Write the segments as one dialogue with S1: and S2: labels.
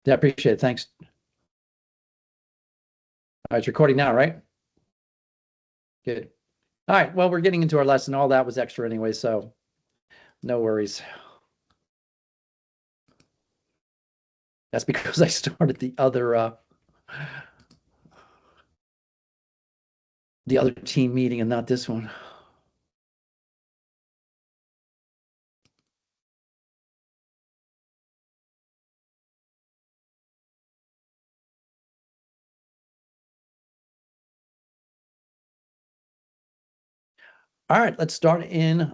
S1: Yeah, I appreciate it. Thanks. All right, it's recording now, right? Good. All right, well, we're getting into our lesson. All that was extra anyway, so no worries. That's because I started the other team meeting and not this one. All right, let's start in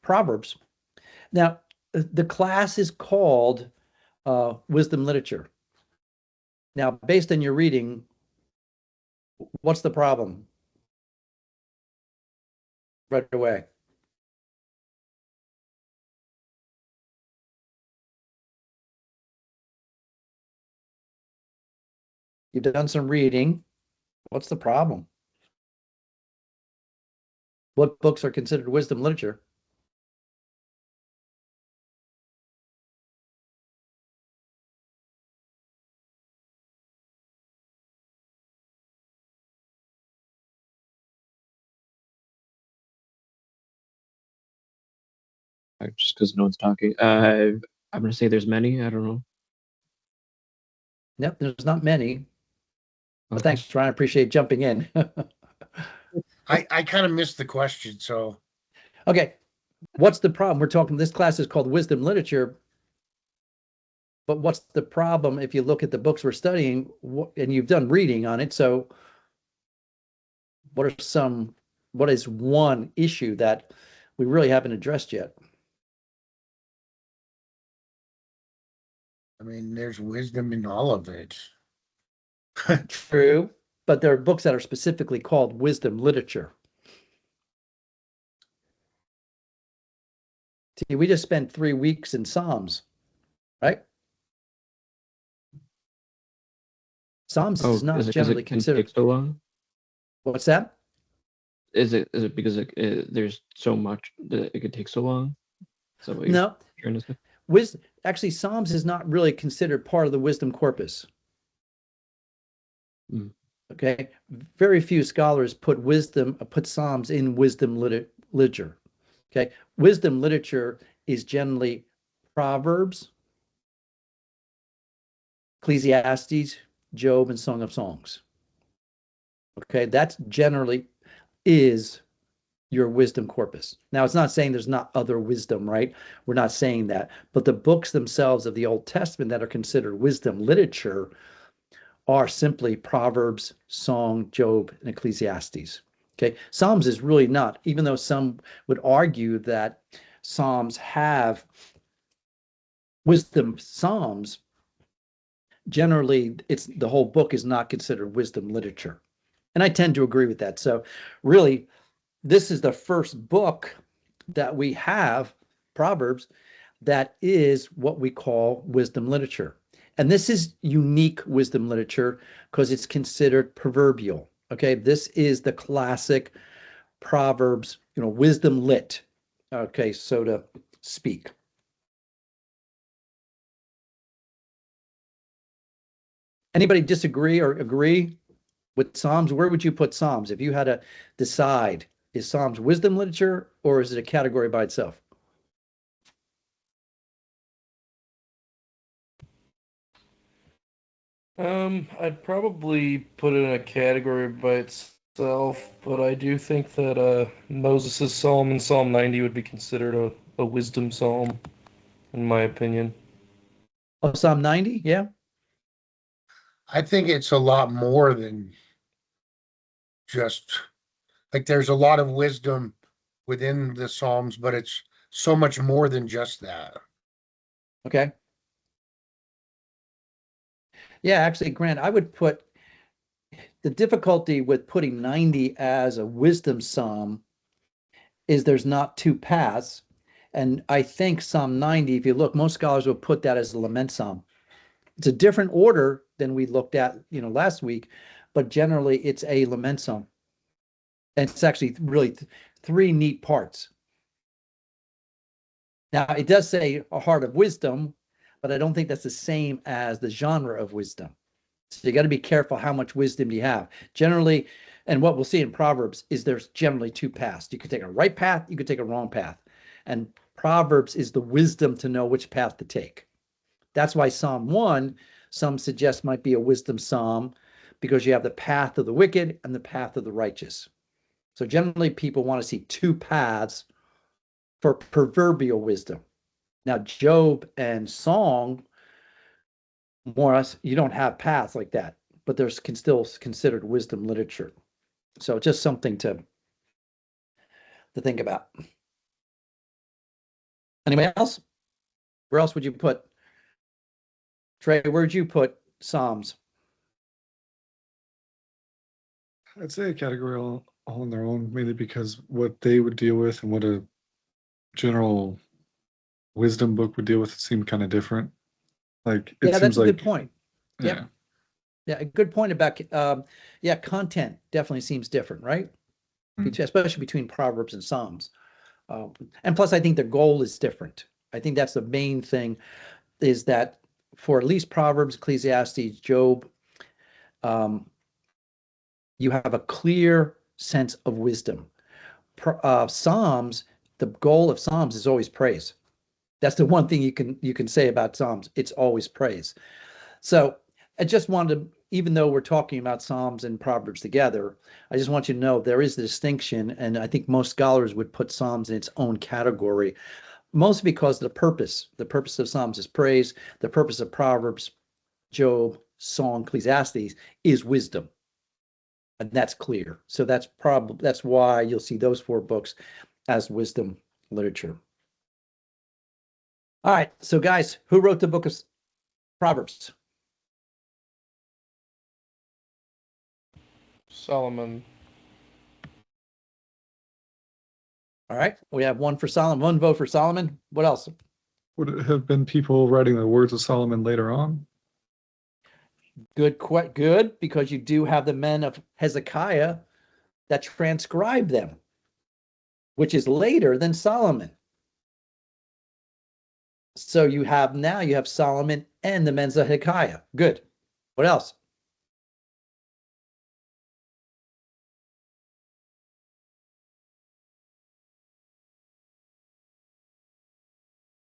S1: Proverbs. Now, the class is called Wisdom Literature. Now, based on your reading, what's the problem right away? You've done some reading. What's the problem? What books are considered wisdom literature?
S2: Just because no one's talking. I'm gonna say there's many. I don't know.
S1: Yep, there's not many. But
S2: Okay.
S1: thanks, Ryan. I appreciate jumping in.
S3: I kind of missed the question, so
S1: Okay, what's the problem? We're talking, this class is called Wisdom Literature, but what's the problem if you look at the books we're studying and you've done reading on it? So what is one issue that we really haven't addressed yet?
S3: I mean, there's wisdom in all of it.
S1: True, but there are books that are specifically called wisdom literature. See, we just spent 3 weeks in Psalms, right? Psalms is not generally
S2: it can
S1: considered.
S2: take so long?
S1: What's that?
S2: Is it because there's so much that it could take so long? So what
S1: No,
S2: you're trying to say?
S1: actually, Psalms is not really considered part of the wisdom corpus.
S2: Mm.
S1: Okay, very few scholars put Psalms in wisdom literature. Okay, wisdom literature is generally Proverbs, Ecclesiastes, Job, and Song of Songs. Okay, that's generally is your wisdom corpus. Now, it's not saying there's not other wisdom, right? We're not saying that. But the books themselves of the Old Testament that are considered wisdom literature are simply Proverbs, Song, Job, and Ecclesiastes. Okay, Psalms is really not, even though some would argue that Psalms have wisdom Psalms, generally it's the whole book is not considered wisdom literature. And I tend to agree with that. So really, this is the first book that we have, Proverbs, that is what we call wisdom literature. And this is unique wisdom literature because it's considered proverbial. Okay, this is the classic Proverbs, wisdom lit. Okay, so to speak. Anybody disagree or agree with Psalms? Where would you put Psalms if you had to decide? Is Psalms wisdom literature or is it a category by itself?
S4: I'd probably put it in a category by itself, but I do think that Moses' Psalm and Psalm 90 would be considered a wisdom psalm, in my opinion.
S1: Oh, Psalm 90? Yeah.
S3: I think it's a lot more than just like there's a lot of wisdom within the Psalms, but it's so much more than just that.
S1: Okay. Yeah, actually, Grant, I would put the difficulty with putting 90 as a wisdom psalm is there's not two paths. And I think Psalm 90, if you look, most scholars will put that as a lament psalm. It's a different order than we looked at, last week, but generally it's a lament psalm. And it's actually really three neat parts. Now, it does say a heart of wisdom, but I don't think that's the same as the genre of wisdom. So you got to be careful how much wisdom you have. Generally, and what we'll see in Proverbs is there's generally two paths. You could take a right path, you could take a wrong path. And Proverbs is the wisdom to know which path to take. That's why Psalm 1, some suggest might be a wisdom psalm, because you have the path of the wicked and the path of the righteous. So generally people want to see two paths for proverbial wisdom. Now, Job and Song, more or less, you don't have paths like that, but there's still considered wisdom literature. So just something to think about. Anybody else? Where else would you put? Trey, where'd you put Psalms?
S5: I'd say a category all on their own, mainly because what they would deal with and what a general wisdom book would deal with seemed kind of different. Like it
S1: Yeah,
S5: seems
S1: that's a
S5: like
S1: good point. Yep.
S5: yeah,
S1: Yeah, a good point about content definitely seems different, right? Especially between Proverbs and Psalms. And plus, I think the goal is different. I think that's the main thing, is that for at least Proverbs, Ecclesiastes, Job, you have a clear sense of wisdom. Psalms, the goal of Psalms is always praise. That's the one thing you can say about Psalms. It's always praise. So I just wanted to, even though we're talking about Psalms and Proverbs together, I just want you to know there is a distinction, and I think most scholars would put Psalms in its own category, mostly because the purpose of Psalms is praise. The purpose of Proverbs, Job, Song, Ecclesiastes is wisdom. And that's clear. So that's why you'll see those four books as wisdom literature. All right. So guys, who wrote the book of Proverbs?
S4: Solomon.
S1: All right. We have one for Solomon, one vote for Solomon. What else?
S5: would it have been people writing the words of Solomon later on?
S1: Good, quite good, because you do have the men of Hezekiah that transcribe them, which is later than Solomon. So you have Solomon and the men of Hezekiah. Good. What else?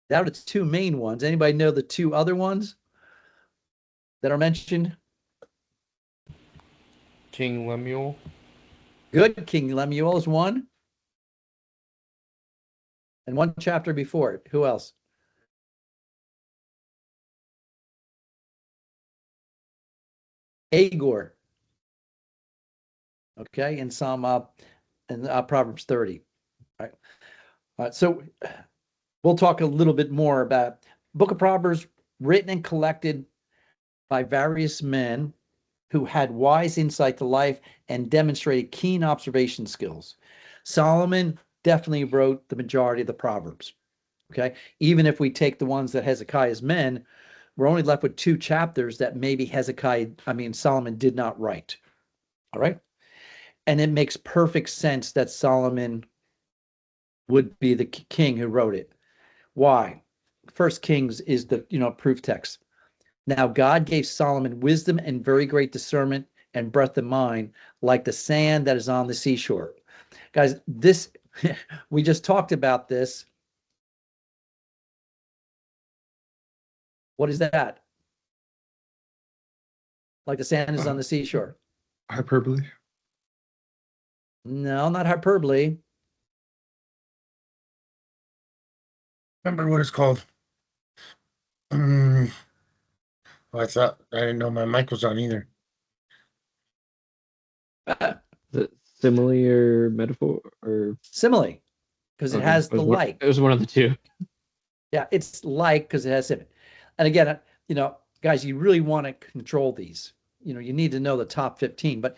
S1: That are the two main ones. Anybody know the two other ones that are mentioned?
S4: King Lemuel.
S1: Good. King Lemuel is one. And one chapter before it. Who else? Agor. Okay, in Proverbs 30. All right. So we'll talk a little bit more about Book of Proverbs, written and collected by various men who had wise insight to life and demonstrated keen observation skills. Solomon definitely wrote the majority of the Proverbs. Okay, even if we take the ones that Hezekiah's men, we're only left with two chapters that maybe Solomon did not write. All right. And it makes perfect sense that Solomon would be the king who wrote it. Why? First Kings is the proof text. Now God gave Solomon wisdom and very great discernment and breadth of mind, like the sand that is on the seashore. Guys, this we just talked about this. What is that? Like the sand is on the seashore.
S5: Hyperbole.
S1: No, not hyperbole.
S3: Remember what it's called? I didn't know my mic was on either.
S2: The simile or metaphor or
S1: Simile, because it has the like.
S2: It was one of the two.
S1: Yeah, it's like because it has it. And again, guys, you really want to control these. You need to know the top 15. But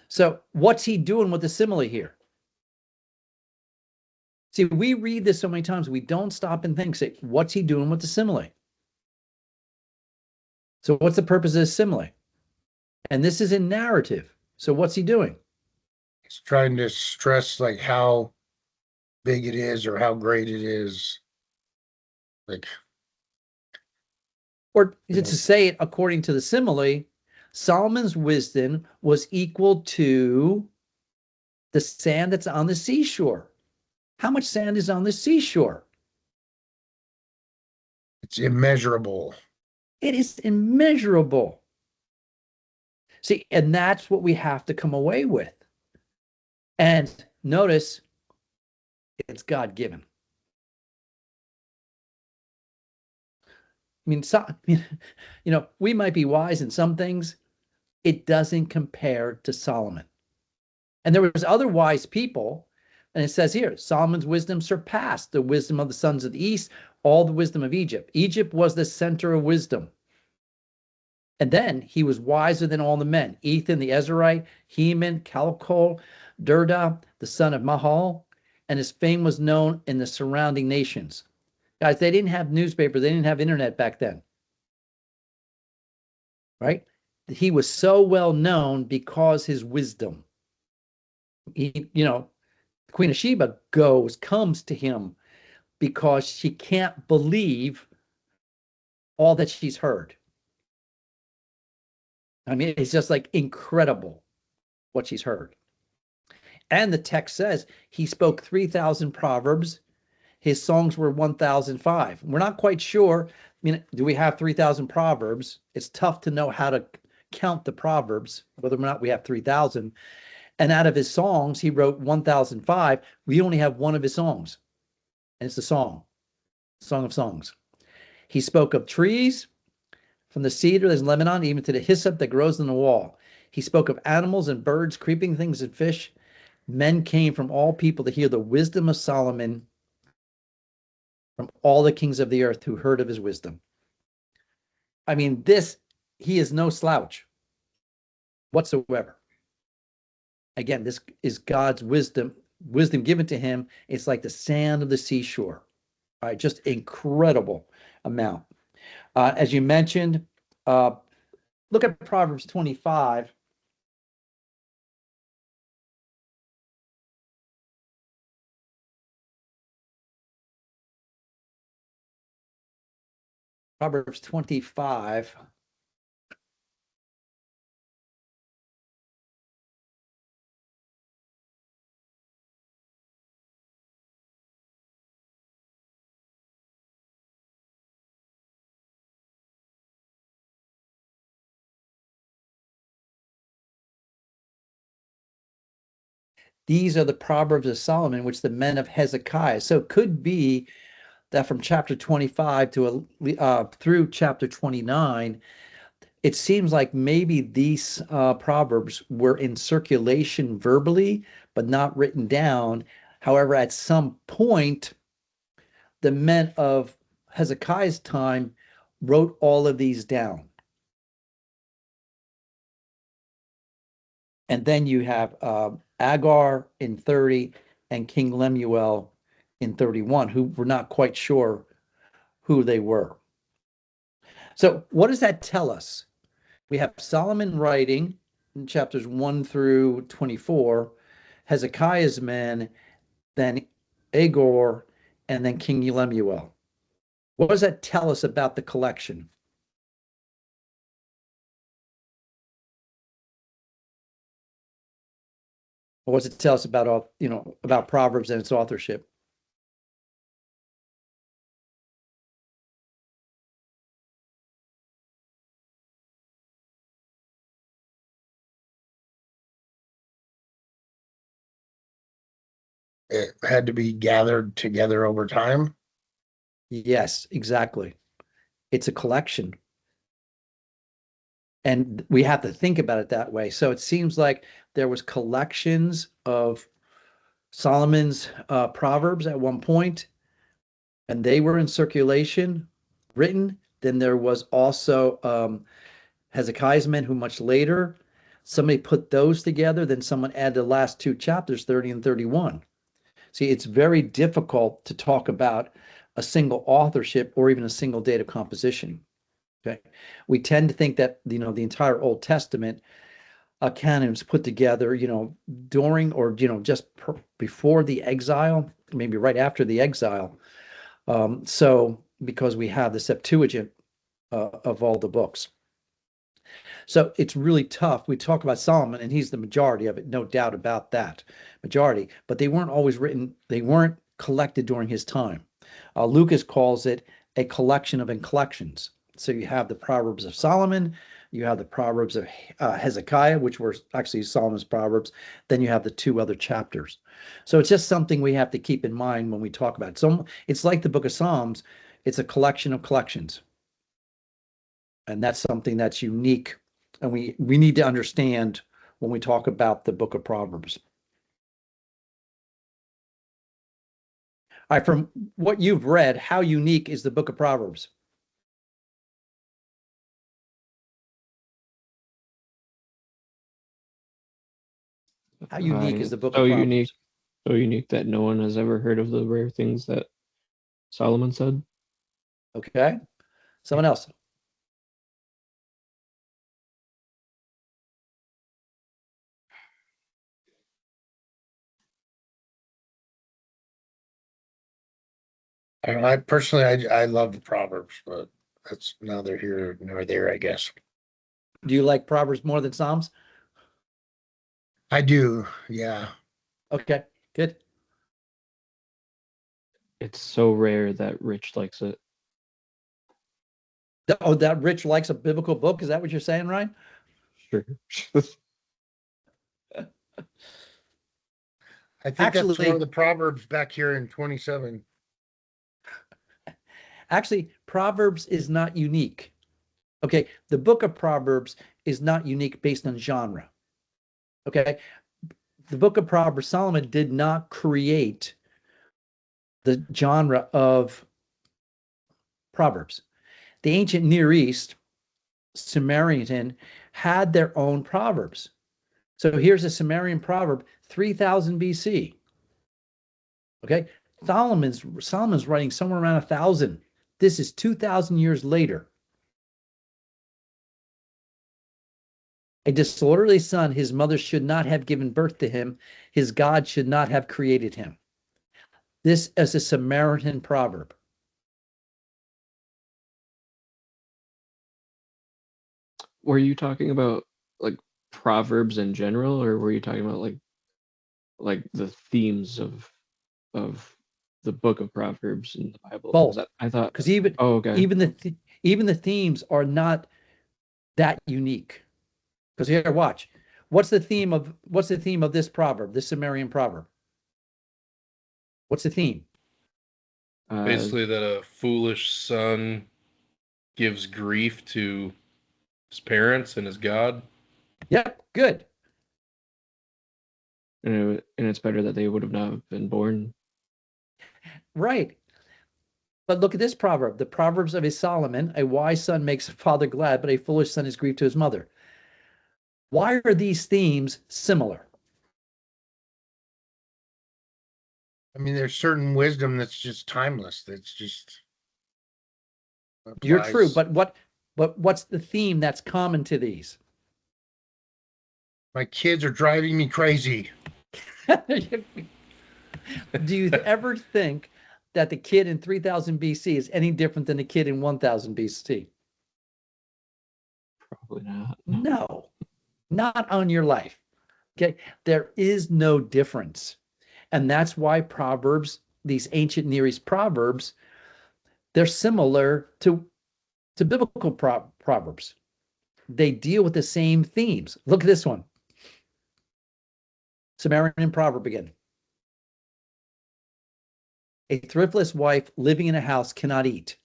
S1: so what's he doing with the simile here? See, we read this so many times, we don't stop and think, say, what's he doing with the simile? So what's the purpose of the simile? And this is in narrative. So what's he doing?
S3: He's trying to stress like how big it is or how great it is. Like
S1: Or to say it according to the simile, Solomon's wisdom was equal to the sand that's on the seashore. How much sand is on the seashore?
S3: It's immeasurable.
S1: It is immeasurable. See, and that's what we have to come away with. And notice, it's God-given. I mean, we might be wise in some things. It doesn't compare to Solomon. And there was other wise people, and it says here, Solomon's wisdom surpassed the wisdom of the sons of the east, all the wisdom of Egypt. Egypt was the center of wisdom. And then he was wiser than all the men. Ethan the Ezrahite, Heman, Calcol, Durda, the son of Mahal, and his fame was known in the surrounding nations. Guys, they didn't have newspapers. They didn't have internet back then. Right? He was so well known because his wisdom. Queen of Sheba comes to him because she can't believe all that she's heard. I mean, it's just like incredible what she's heard. And the text says he spoke 3,000 proverbs. His songs were 1,005. We're not quite sure. I mean, do we have 3,000 proverbs? It's tough to know how to count the proverbs, whether or not we have 3,000. And out of his songs, he wrote 1,005. We only have one of his songs, and it's the Song of Songs. He spoke of trees, from the cedar that's in Lebanon, even to the hyssop that grows in the wall. He spoke of animals and birds, creeping things and fish. Men came from all people to hear the wisdom of Solomon, from all the kings of the earth who heard of his wisdom. I mean, he is no slouch whatsoever. Again, this is God's wisdom given to him. It's like the sand of the seashore. All right, just incredible amount. As you mentioned, look at Proverbs 25. Proverbs 25. These are the Proverbs of Solomon, which the men of Hezekiah. So it could be that from chapter 25 to through chapter 29, it seems like maybe these Proverbs were in circulation verbally, but not written down. However, at some point, the men of Hezekiah's time wrote all of these down. And then you have Agar in 30 and King Lemuel in 31, who we're not quite sure who they were. So what does that tell us? We have Solomon writing in chapters 1 through 24, Hezekiah's men, then Agar, and then King Lemuel. What does that tell us about the collection? What does it tell us about about Proverbs and its authorship?
S3: It had to be gathered together over time.
S1: Yes, exactly. It's a collection. And we have to think about it that way. So it seems like there was collections of Solomon's Proverbs at one point, and they were in circulation, written. Then there was also Hezekiah's men, who much later, somebody put those together. Then someone added the last two chapters, 30 and 31. See, it's very difficult to talk about a single authorship or even a single date of composition. Okay, we tend to think that the entire Old Testament canon was put together, during or just before the exile, maybe right after the exile. So because we have the Septuagint of all the books. So it's really tough. We talk about Solomon, and he's the majority of it, no doubt about that, majority. But they weren't always written, they weren't collected during his time. Lucas calls it a collection of collections. So you have the Proverbs of Solomon, you have the Proverbs of Hezekiah, which were actually Solomon's Proverbs. Then you have the two other chapters. So it's just something we have to keep in mind when we talk about it. So it's like the book of Psalms, it's a collection of collections. And that's something that's unique. And we need to understand when we talk about the book of Proverbs. All right, from what you've read, how unique is the book of Proverbs? How unique is the book of Proverbs?
S2: Unique, so unique that no one has ever heard of the rare things that Solomon said.
S1: Okay. Someone else.
S3: And I personally, I love the Proverbs, but that's neither here nor there, I guess.
S1: Do you like Proverbs more than Psalms?
S3: I do, yeah.
S1: Okay, good.
S2: It's so rare that Rich likes it.
S1: Oh, that Rich likes a biblical book? Is that what you're saying, Ryan?
S2: Sure.
S3: I think
S1: Actually-
S3: that's one of the Proverbs back here in 27.
S1: Actually, Proverbs is not unique. Okay, the book of Proverbs is not unique based on genre. Okay, the book of Proverbs, Solomon did not create the genre of Proverbs. The ancient Near East, Sumerian, had their own Proverbs. So here's a Sumerian proverb, 3000 BC. Okay, Solomon's writing somewhere around 1000. This is 2000 years later. A disorderly son, his mother should not have given birth to him. His God should not have created him. This is a Samaritan proverb.
S2: Were you talking about like Proverbs in general, or were you talking about like the themes of the book of Proverbs in the Bible?
S1: Both.
S2: I thought,
S1: Because even
S2: oh, okay.
S1: even the themes are not that unique. Because here, watch. What's the theme of this proverb, this Sumerian proverb? What's the theme?
S4: Basically, that a foolish son gives grief to his parents and his God.
S1: Yep, good.
S2: And it's better that they would have not been born.
S1: Right. But look at this proverb. The Proverbs of a Solomon, a wise son makes a father glad, but a foolish son is grief to his mother. Why are these themes similar?
S3: I mean, there's certain wisdom that's just timeless. That's just.
S1: You're true,
S3: applies.
S1: but what's the theme that's common to these?
S3: My kids are driving me crazy.
S1: Do you ever think that the kid in 3000 BC is any different than the kid in 1000 BC?
S2: Probably not.
S1: No, not on your life. Okay, there is no difference. And that's why Proverbs, these ancient Near East Proverbs, they're similar to biblical Proverbs. They deal with the same themes. Look at this one. Samaritan proverb again. A thriftless wife living in a house cannot eat.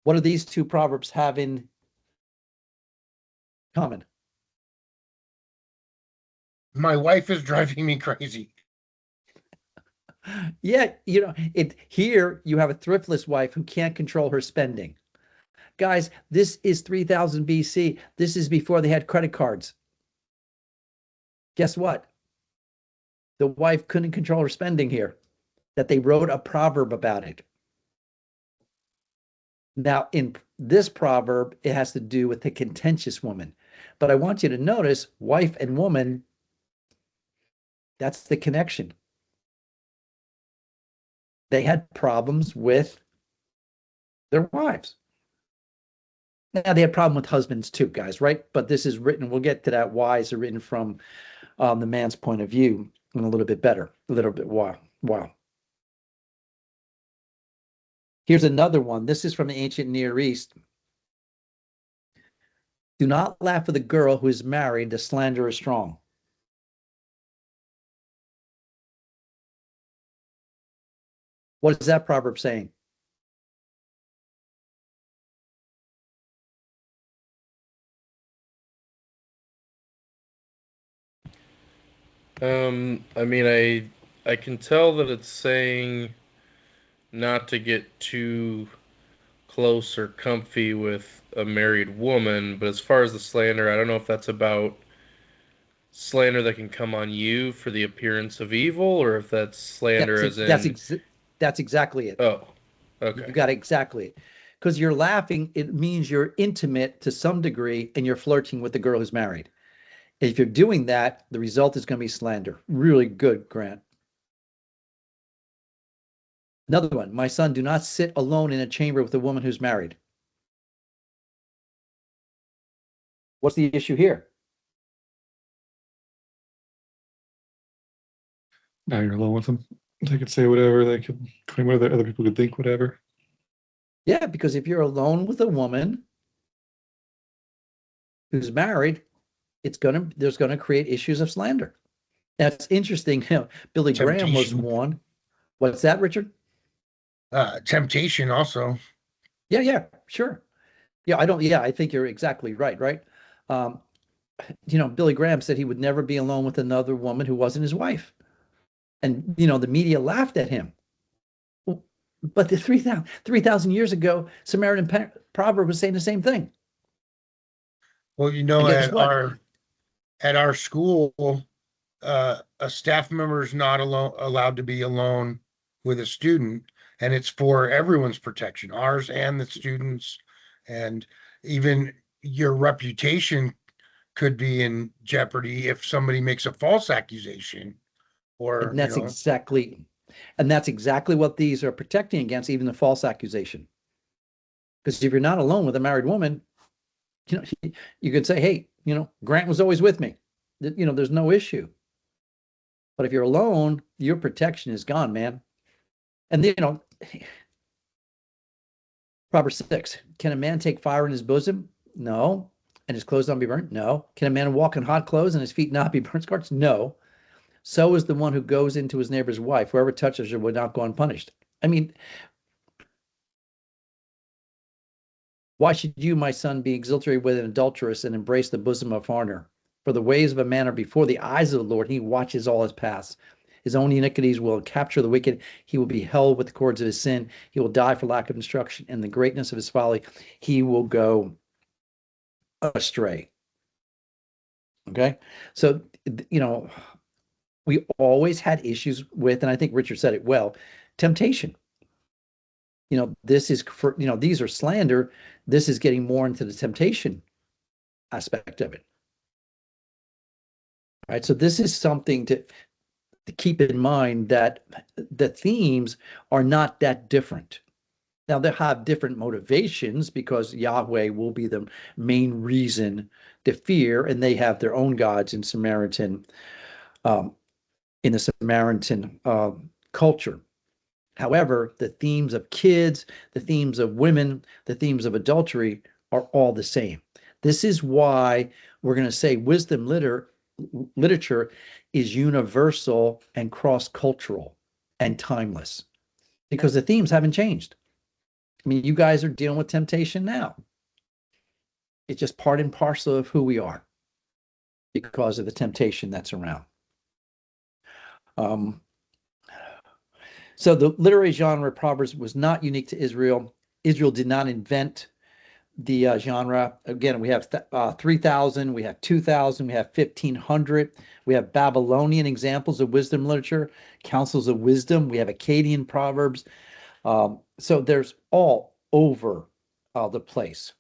S1: What do these two proverbs have in common?
S3: My wife is driving me crazy.
S1: Yeah, here you have a thriftless wife who can't control her spending. Guys, this is 3000 BC. This is before they had credit cards. Guess what? The wife couldn't control her spending here, that they wrote a proverb about it. Now, in this proverb, it has to do with the contentious woman. But I want you to notice wife and woman That's the connection. They had problems with their wives. Now they had problem with husbands too, guys, right? But this is written, we'll get to that. Wives are written from the man's point of view and a little bit better, a little bit wow. Here's another one. This is from the ancient Near East. Do not laugh with a girl who is married. The slander is strong. What is that proverb saying?
S4: I mean, I can tell that it's saying not to get too close or comfy with a married woman, but as far as the slander, I don't know if that's about slander that can come on you for the appearance of evil, or if that's slander as in.
S1: That's exactly it.
S4: Oh, okay.
S1: You got exactly it. Because you're laughing, it means you're intimate to some degree and you're flirting with the girl who's married. If you're doing that, the result is going to be slander. Really good, Grant. Another one. My son, do not sit alone in a chamber with a woman who's married. What's the issue here?
S5: Now you're alone with them. They could say whatever, they could claim whatever, other people could think whatever.
S1: Yeah, because if you're alone with a woman who's married, there's gonna create issues of slander. That's interesting. Billy Graham was
S3: Temptation.
S1: one. What's that, Richard?
S3: Temptation also.
S1: Yeah, sure. Yeah, I think you're exactly right. Billy Graham said he would never be alone with another woman who wasn't his wife. And, the media laughed at him. But the 3,000 years ago, Samaritan proverb was saying the same thing.
S3: Well, at our school, a staff member is not allowed to be alone with a student, and it's for everyone's protection, ours and the students, and even your reputation could be in jeopardy if somebody makes a false accusation.
S1: And that's exactly what these are protecting against, even the false accusation. Because if you're not alone with a married woman, you could say, hey, Grant was always with me. There's no issue. But if you're alone, your protection is gone, man. And Proverbs 6, can a man take fire in his bosom? No. And his clothes not be burnt? No. Can a man walk in hot clothes and his feet not be burnt scorched? No. So is the one who goes into his neighbor's wife. Whoever touches her would not go unpunished. I mean, why should you, my son, be exultant with an adulteress and embrace the bosom of a foreigner? For the ways of a man are before the eyes of the Lord. He watches all his paths. His own iniquities will capture the wicked. He will be held with the cords of his sin. He will die for lack of instruction. In the greatness of his folly, he will go astray. Okay? So, we always had issues with, and I think Richard said it well, temptation. This is for, these are slander. This is getting more into the temptation aspect of it. All right. So this is something to keep in mind, that the themes are not that different. Now they have different motivations because Yahweh will be the main reason to fear, and they have their own gods in Samaritan, in the Samaritan culture. However, the themes of kids, the themes of women, the themes of adultery are all the same. This is why we're going to say wisdom literature is universal and cross-cultural and timeless, because the themes haven't changed. I mean, you guys are dealing with temptation now. It's just part and parcel of who we are because of the temptation that's around. So the literary genre of Proverbs was not unique to Israel. Israel did not invent the genre. Again, we have 3,000, we have 2,000, we have 1,500. We have Babylonian examples of wisdom literature, counsels of wisdom. We have Akkadian proverbs. So there's all over the place.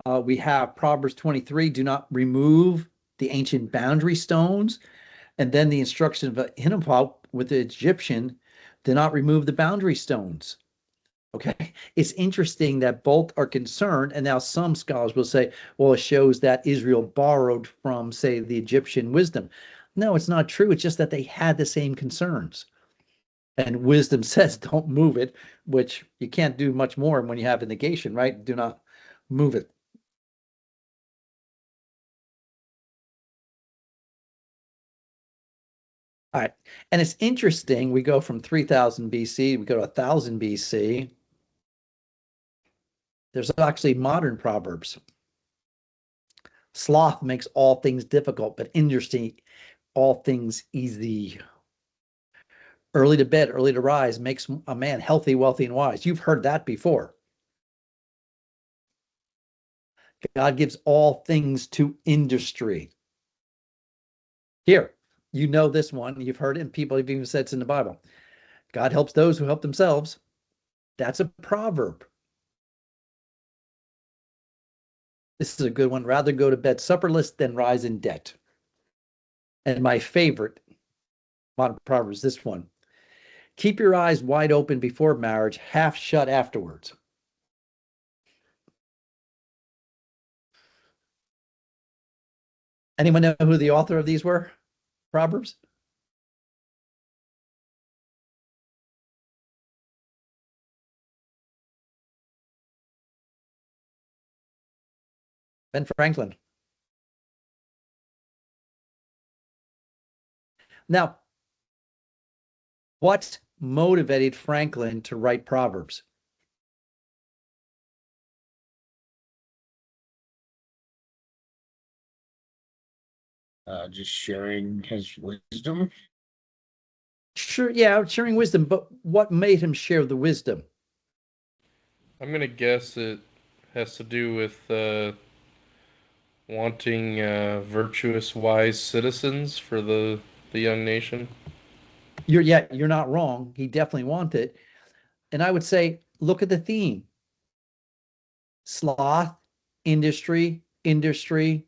S1: We have Proverbs 23, do not remove the ancient boundary stones, and then the instruction of Ahithophel with the Egyptian to not remove the boundary stones. Okay, it's interesting that both are concerned, and now some scholars will say, well, it shows that Israel borrowed from, say, the Egyptian wisdom. No, it's not true. It's just that they had the same concerns. And wisdom says, don't move it, which you can't do much more when you have a negation, right? Do not move it. All right. And it's interesting. We go from 3000 BC, we go to 1000 BC. There's actually modern proverbs. Sloth makes all things difficult, but industry, all things easy. Early to bed, early to rise makes a man healthy, wealthy, and wise. You've heard that before. God gives all things to industry. Here, you know this one. You've heard it, and people have even said it's in the Bible. God helps those who help themselves. That's a proverb. This is a good one. Rather go to bed supperless than rise in debt. And my favorite modern proverb is this one. Keep your eyes wide open before marriage, half shut afterwards. Anyone know who the author of these were? Proverbs? Ben Franklin. Now, what motivated Franklin to write Proverbs?
S3: Just sharing his wisdom.
S1: Sure, yeah, sharing wisdom, but what made him share the wisdom?
S4: I'm gonna guess it has to do with wanting virtuous, wise citizens for the young nation.
S1: You're not wrong. He definitely wanted it. And I would say, look at the theme. Sloth, industry, industry,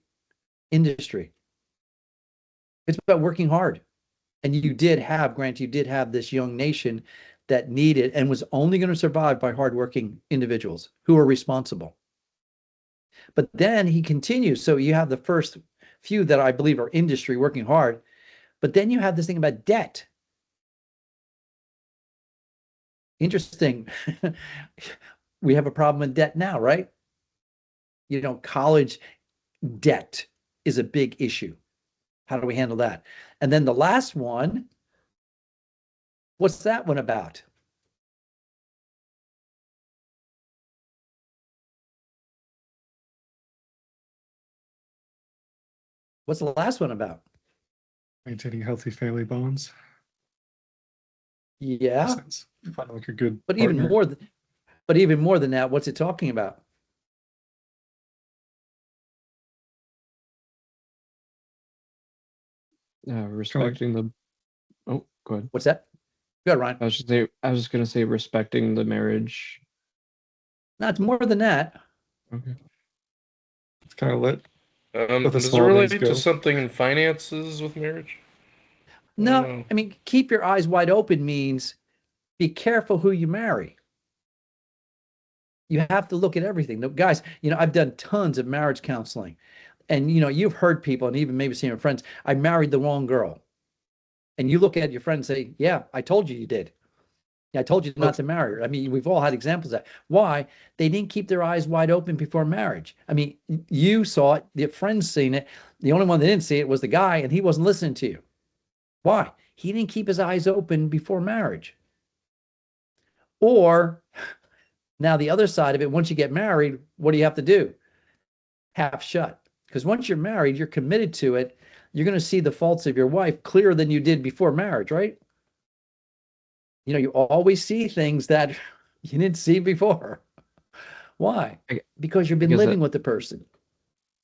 S1: industry. It's about working hard. And you did have, Grant, you did have this young nation that needed and was only going to survive by hardworking individuals who are responsible. But then he continues. So you have the first few that I believe are industry working hard. But then you have this thing about debt. Interesting. We have a problem with debt now, right? You know, college debt is a big issue. How do we handle that? And then the last one, what's that one about? What's the last one about?
S5: Maintaining healthy family bonds.
S1: Yeah,
S5: Sense. Find like a good
S1: but
S5: partner.
S1: even more than that, what's it talking about?
S2: Respecting the. Oh, go ahead.
S1: What's that? Go ahead, Ryan.
S2: I was just gonna say respecting the marriage.
S1: No, it's more than that.
S2: Okay.
S5: It's kind of lit. Let the
S4: Does it
S5: small things
S4: relate
S5: go.
S4: to something in finances with marriage?
S1: No, I mean, keep your eyes wide open means be careful who you marry. You have to look at everything. No, guys, you know, I've done tons of marriage counseling. And, you know, you've heard people and even maybe seen your friends, I married the wrong girl. And you look at your friend and say, yeah, I told you you did. I told you not to marry her. I mean, we've all had examples of that. Why? They didn't keep their eyes wide open before marriage. I mean, you saw it, your friends seen it. The only one that didn't see it was the guy, and he wasn't listening to you. Why? He didn't keep his eyes open before marriage. Or now the other side of it, once you get married, what do you have to do? Half shut. Because once you're married, you're committed to it. You're going to see the faults of your wife clearer than you did before marriage, right? You know, you always see things that you didn't see before. Why? Because you've been living with the person.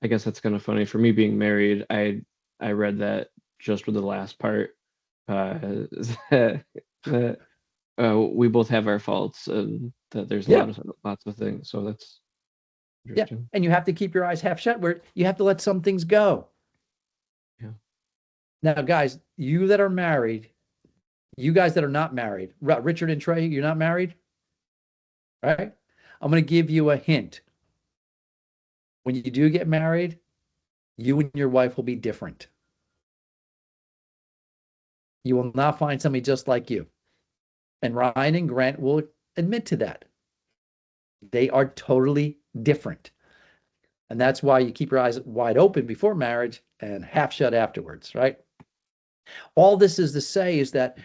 S2: I guess that's kind of funny. For me being married, I read that just with the last part. That we both have our faults and that there's lots of things. So that's
S1: interesting. Yeah, and you have to keep your eyes half shut where you have to let some things go. Now, guys, you that are married, you guys that are not married, Richard and Trey, you're not married, right? I'm going to give you a hint. When you do get married, you and your wife will be different. You will not find somebody just like you. And Ryan and Grant will admit to that. They are totally different. And that's why you keep your eyes wide open before marriage and half shut afterwards, right? All this is to say is that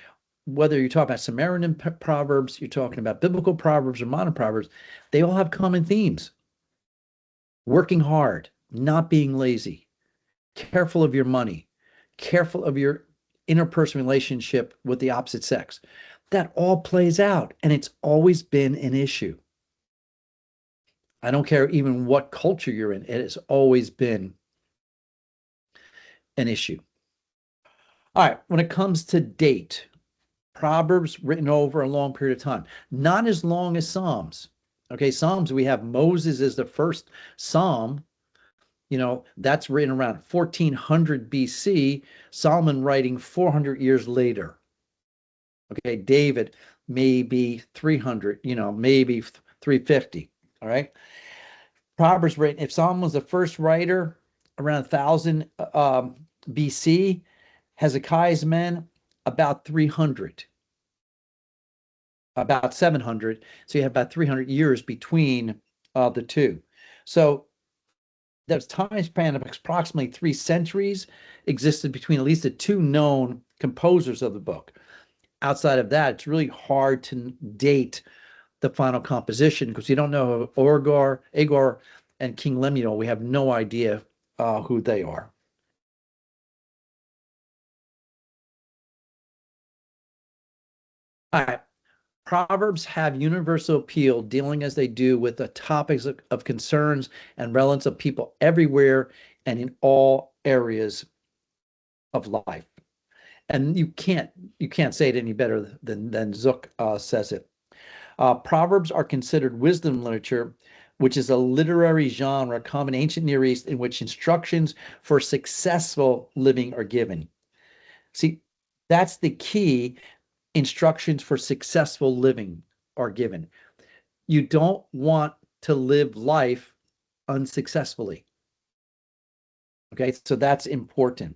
S1: whether you're talking about Samaritan Proverbs, you're talking about biblical Proverbs or modern Proverbs, they all have common themes. Working hard, not being lazy, careful of your money, careful of your interpersonal relationship with the opposite sex. That all plays out, and it's always been an issue. I don't care even what culture you're in, it has always been an issue. All right, when it comes to date, Proverbs written over a long period of time, not as long as Psalms. Okay, Psalms, we have Moses as the first Psalm. You know, that's written around 1400 BC, Solomon writing 400 years later. Okay, David maybe 300, you know, maybe 350. All right. Proverbs written, if Solomon was the first writer around 1000 BC, Hezekiah's men about 300, about 700. So you have about 300 years between the two. So there's time span of approximately 3 centuries existed between at least the two known composers of the book. Outside of that, it's really hard to date the final composition because you don't know Agor, and King Lemuel. We have no idea who they are. All right. Proverbs have universal appeal, dealing as they do with the topics of concerns and relevance of people everywhere and in all areas of life. And you can't say it any better than Zook says it. Proverbs are considered wisdom literature, which is a literary genre common in ancient Near East in which instructions for successful living are given. See, that's the key. Instructions for successful living are given. You don't want to live life unsuccessfully. Okay, so that's important.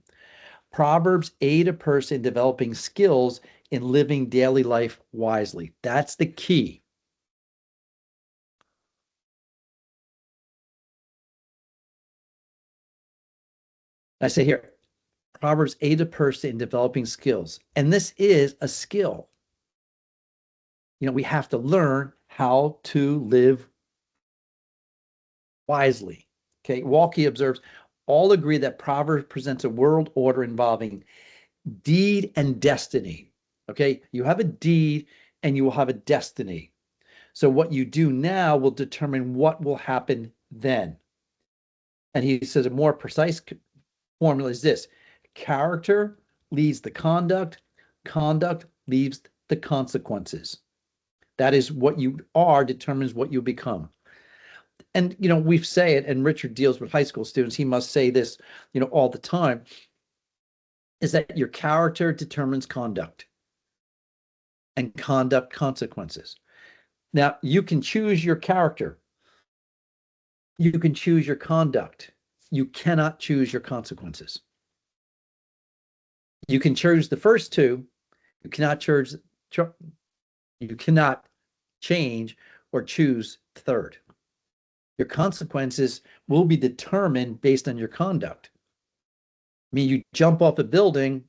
S1: Proverbs aid a person in developing skills in living daily life wisely. That's the key. I say here, Proverbs aid a person in developing skills. And this is a skill. You know, we have to learn how to live wisely. Okay, Walkie observes, all agree that Proverbs presents a world order involving deed and destiny. Okay, you have a deed and you will have a destiny. So what you do now will determine what will happen then. And he says a more precise formula is this: character leads the conduct, conduct leads the consequences. That is what you are determines what you become. And, you know, we say it, and Richard deals with high school students. He must say this, you know, all the time, is that your character determines conduct and conduct consequences. Now, you can choose your character. You can choose your conduct. You cannot choose your consequences. You can choose the first two. You cannot change or choose third. Your consequences will be determined based on your conduct. I mean, you jump off a building,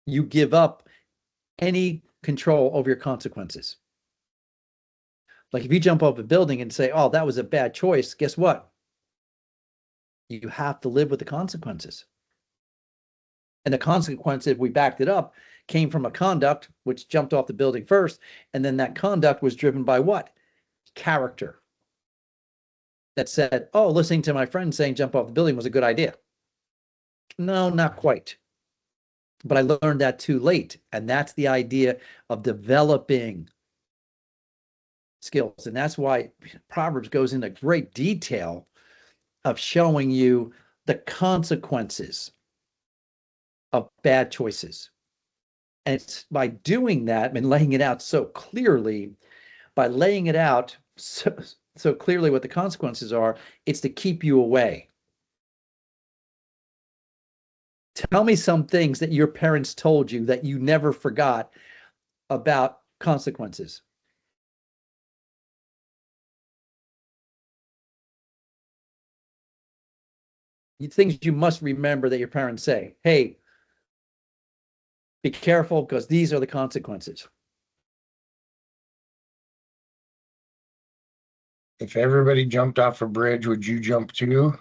S1: you give up any control over your consequences. Like if you jump off a building and say, oh, that was a bad choice, guess what? You have to live with the consequences. And the consequence, if we backed it up, came from a conduct which jumped off the building first. And then that conduct was driven by what? Character. That said, oh, listening to my friend saying jump off the building was a good idea. No, not quite. But I learned that too late. And that's the idea of developing skills. And that's why Proverbs goes into great detail of showing you the consequences of bad choices. And it's by doing that and laying it out so clearly, by laying it out so clearly what the consequences are, it's to keep you away. Tell me some things that your parents told you that you never forgot about consequences. Things you must remember that your parents say, hey, be careful because these are the consequences.
S3: If everybody jumped off a bridge, would you jump too?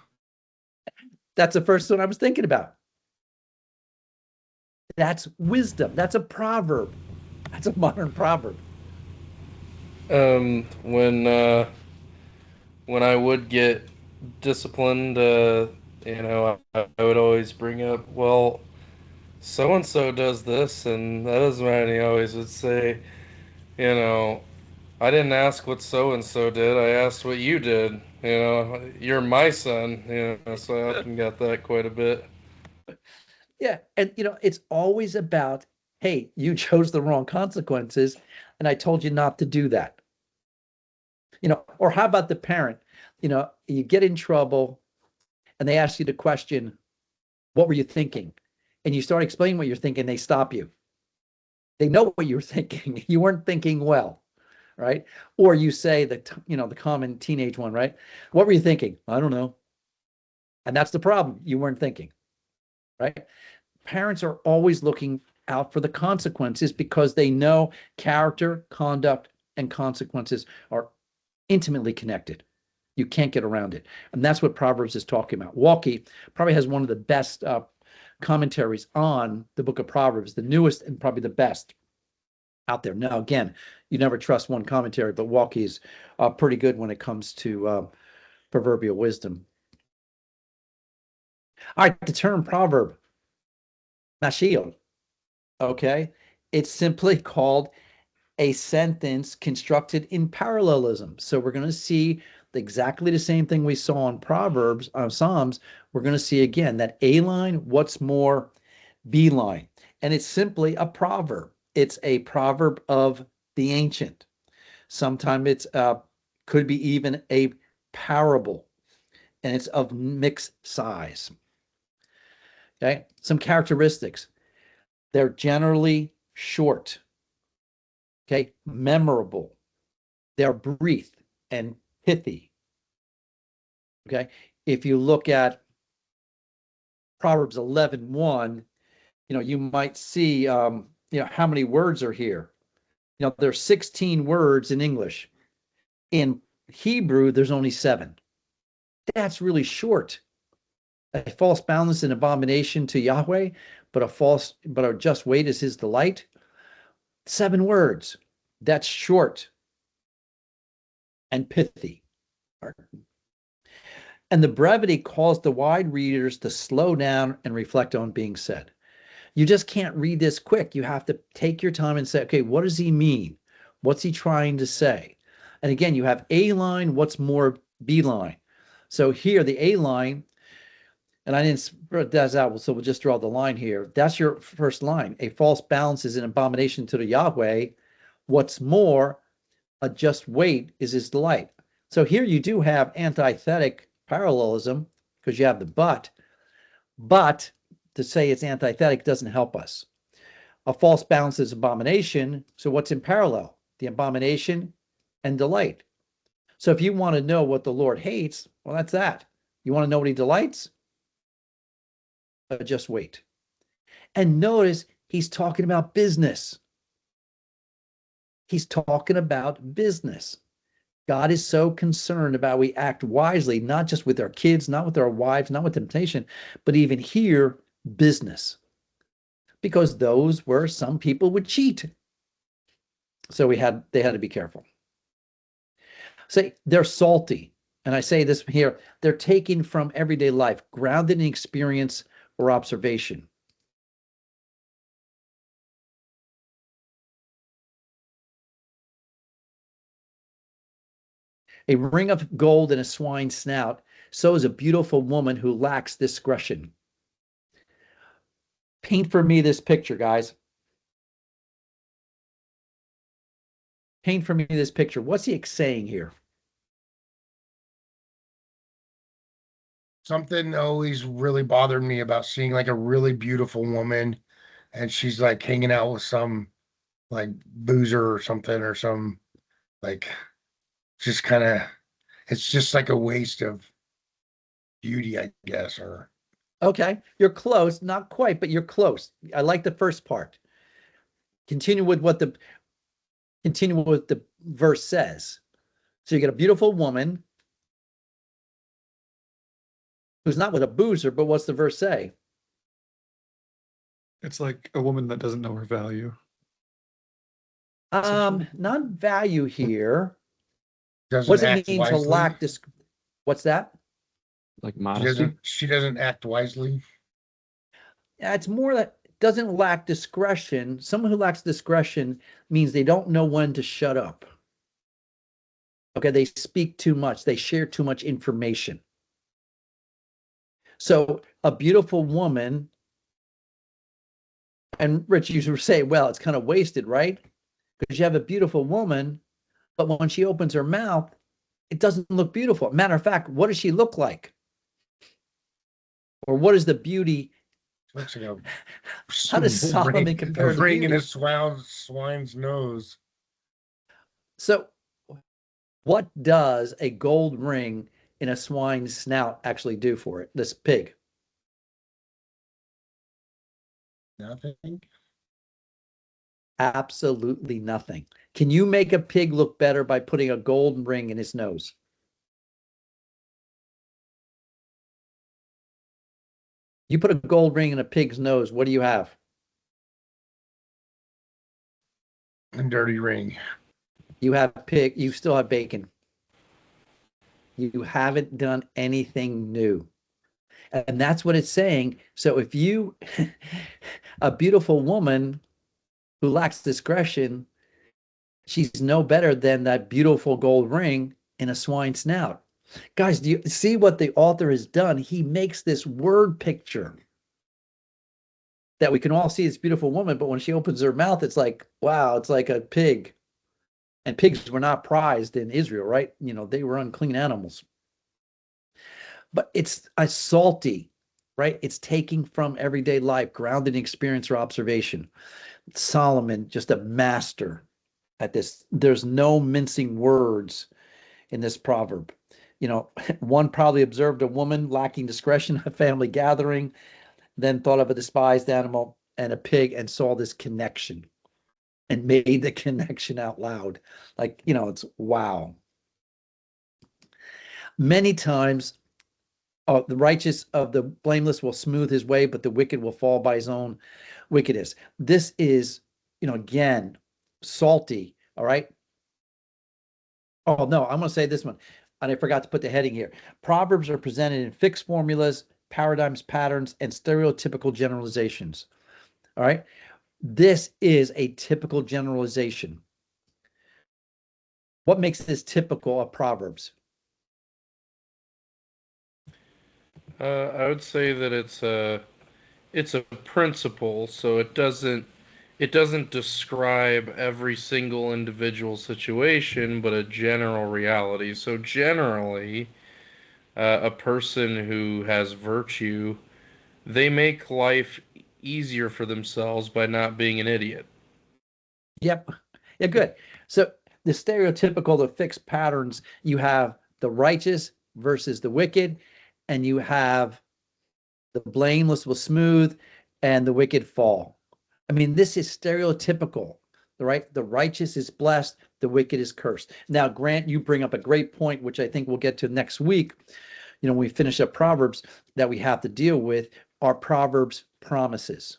S1: That's the first one I was thinking about. That's wisdom. That's a proverb. That's a modern proverb.
S4: When I would get disciplined, I would always bring up, well, so and so does this, and that doesn't matter. And he always would say, you know, I didn't ask what so and so did. I asked what you did. You're my son. So I often got that quite a bit.
S1: Yeah. And, it's always about, hey, you chose the wrong consequences, and I told you not to do that. Or how about the parent? You get in trouble and they ask you the question, what were you thinking? And you start explaining what you're thinking, they stop you. They know what you're thinking. You weren't thinking well, right? Or you say the common teenage one, right? What were you thinking? I don't know. And that's the problem. You weren't thinking, right? Parents are always looking out for the consequences because they know character, conduct, and consequences are intimately connected. You can't get around it. And that's what Proverbs is talking about. Walkie probably has one of the best commentaries on the book of Proverbs, the newest and probably the best out there. Now, again, you never trust one commentary, but Walkie is pretty good when it comes to proverbial wisdom. All right, the term proverb, mashil, okay? It's simply called a sentence constructed in parallelism. So we're going to see exactly the same thing we saw in Proverbs, Psalms. We're going to see again that A line, what's more, B line. And it's simply a proverb. It's a proverb of the ancient. Sometimes it's could be even a parable, and it's of mixed size. Okay, some characteristics. They're generally short. Okay, memorable. They're brief and pithy. Okay, if you look at Proverbs 11:1, you might see, how many words are here. There's 16 words in English. In Hebrew, there's only 7. That's really short. A false balance is an abomination to Yahweh, but a just weight is his delight. 7 words. That's short and pithy. And the brevity caused the wide readers to slow down and reflect on being said. You just can't read this quick. You have to take your time and say, okay, what does he mean? What's he trying to say? And again, you have A line, what's more, B line. So here, the A line, and I didn't spread that out, so we'll just draw the line here. That's your first line. A false balance is an abomination to the Yahweh. What's more, a just weight is his delight. So here you do have antithetic parallelism because you have the but to say it's antithetic doesn't help us. A false balance is abomination. So what's in parallel? The abomination and delight. So if you want to know what the Lord hates, well, that's that. You want to know what he delights? Just wait. And notice he's talking about business. He's talking about business. God is so concerned about we act wisely, not just with our kids, not with our wives, not with temptation, but even here, business. Because those were some people would cheat. So they had to be careful. Say they're salty. And I say this here, they're taken from everyday life, grounded in experience or observation. A ring of gold in a swine's snout, so is a beautiful woman who lacks discretion. Paint for me this picture, guys. Paint for me this picture. What's he saying here?
S3: Something always really bothered me about seeing like a really beautiful woman and she's like hanging out with some like boozer or something or some like just kind of it's just like a waste of beauty, I guess, or
S1: Okay, you're close, not quite, but you're close. I like the first part. Continue with the verse says. So you get a beautiful woman who's not with a boozer, but what's the verse say?
S5: It's like a woman that doesn't know her value. essentially.
S1: Not value here. What
S3: doesn't
S1: does it
S3: act
S1: mean to
S3: wisely.
S1: lack this? What's that?
S2: Like
S3: She
S2: modesty.
S3: doesn't act wisely.
S1: Yeah, it's more that doesn't lack discretion. Someone who lacks discretion means they don't know when to shut up. Okay, they speak too much. They share too much information. So a beautiful woman, and Rich, you say, well, it's kind of wasted, right? Because you have a beautiful woman, but when she opens her mouth, it doesn't look beautiful. Matter of fact, what does she look like? Or what is the beauty?
S3: Looks like
S1: How does Solomon
S3: ring,
S1: compare
S3: a
S1: to
S3: ring in
S1: beauty?
S3: a swine's nose?
S1: So what does a gold ring in a swine's snout actually do for it, this pig?
S3: Nothing.
S1: Absolutely nothing. Can you make a pig look better by putting a gold ring in his nose? You put a gold ring in a pig's nose, what do you have?
S3: A dirty ring.
S1: You have pig, you still have bacon. You haven't done anything new. And that's what it's saying. So if you, a beautiful woman who lacks discretion, she's no better than that beautiful gold ring in a swine snout. Guys, do you see what the author has done? He makes this word picture that we can all see this beautiful woman, but when she opens her mouth, it's like, wow, it's like a pig. And pigs were not prized in Israel, right? You know, they were unclean animals. But it's a salty, right? It's taking from everyday life, grounded in experience or observation. Solomon, just a master at this. There's no mincing words in this proverb. You know, one probably observed a woman lacking discretion at a family gathering, then thought of a despised animal and a pig and saw this connection and made the connection out loud. Like, you know, it's wow. Many times, the righteous of the blameless will smooth his way, but the wicked will fall by his own wickedness. This is, you know, again, salty. All right. Oh, no, I'm going to say this one. And I forgot to put the heading here. Proverbs are presented in fixed formulas, paradigms, patterns, and stereotypical generalizations. All right. This is a typical generalization. What makes this typical of Proverbs?
S4: I would say that it's a principle, so it doesn't describe every single individual situation, but a general reality. So generally, a person who has virtue, they make life easier for themselves by not being an idiot.
S1: Yep. Yeah, good. So the stereotypical, the fixed patterns, you have the righteous versus the wicked, and you have the blameless will smooth and the wicked fall. I mean, this is stereotypical, right? The righteous is blessed, the wicked is cursed. Now, Grant, you bring up a great point, which I think we'll get to next week. You know, when we finish up Proverbs, that we have to deal with are Proverbs promises.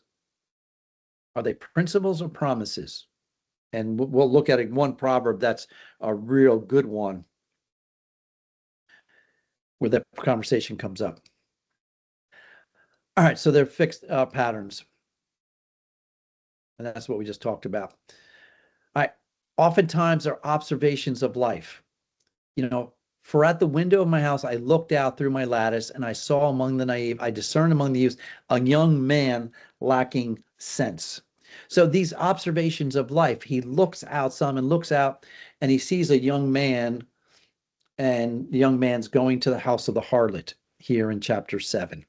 S1: Are they principles or promises? And we'll look at it, one proverb that's a real good one where that conversation comes up. All right, so they're fixed patterns. And that's what we just talked about. All right, oftentimes they're observations of life. You know, for at the window of my house, I looked out through my lattice and I saw among the naive, I discerned among the youths a young man lacking sense. So these observations of life, he looks out, Solomon looks out, and he sees a young man, and the young man's going to the house of the harlot here in chapter 7.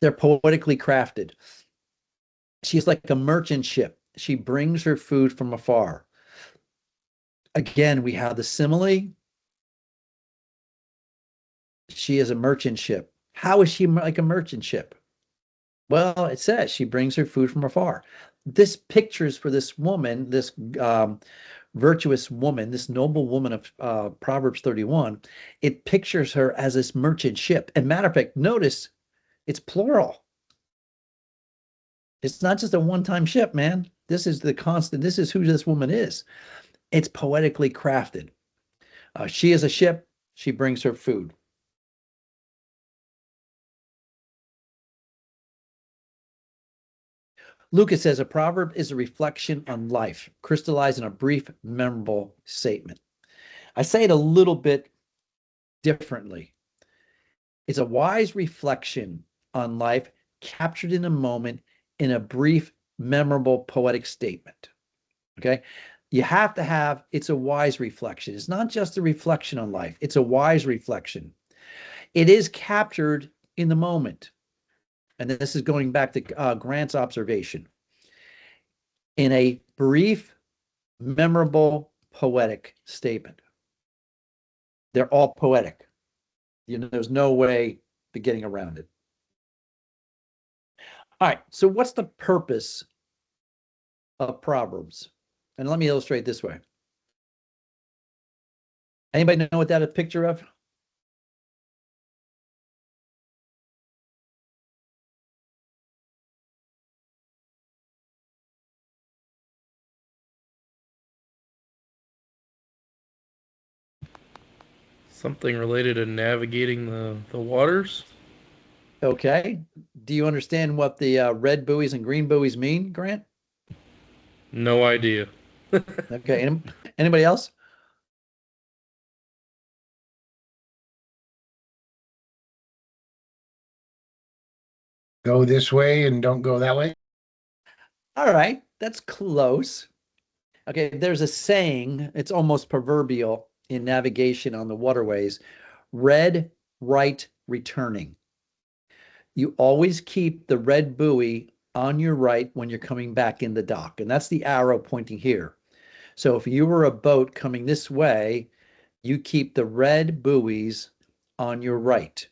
S1: They're poetically crafted. She's like a merchant ship. She brings her food from afar. Again, we have the simile. She is a merchant ship. How is she like a merchant ship? Well, it says she brings her food from afar. This pictures for this woman, this virtuous woman, this noble woman of Proverbs 31, it pictures her as this merchant ship. And matter of fact, notice it's plural. It's not just a one-time ship, man. This is the constant. This is who this woman is. It's poetically crafted. She is a ship. She brings her food. Lucas says a proverb is a reflection on life, crystallized in a brief, memorable statement. I say it a little bit differently. It's a wise reflection on life captured in a moment in a brief, memorable, poetic statement. Okay? You have to have, it's a wise reflection. It's not just a reflection on life, it's a wise reflection. It is captured in the moment. And this is going back to Grant's observation. In a brief, memorable, poetic statement. They're all poetic. You know, there's no way to getting around it. All right, so what's the purpose of Proverbs? And let me illustrate this way. Anybody know what that is a picture of?
S4: Something related to navigating the waters?
S1: Okay. Do you understand what the red buoys and green buoys mean, Grant?
S4: No idea.
S1: Okay. Anybody else?
S3: Go this way and don't go that way.
S1: All right. That's close. Okay. There's a saying, it's almost proverbial in navigation on the waterways, red, right, returning. You always keep the red buoy on your right when you're coming back in the dock. And that's the arrow pointing here. So if you were a boat coming this way, you keep the red buoys on your right.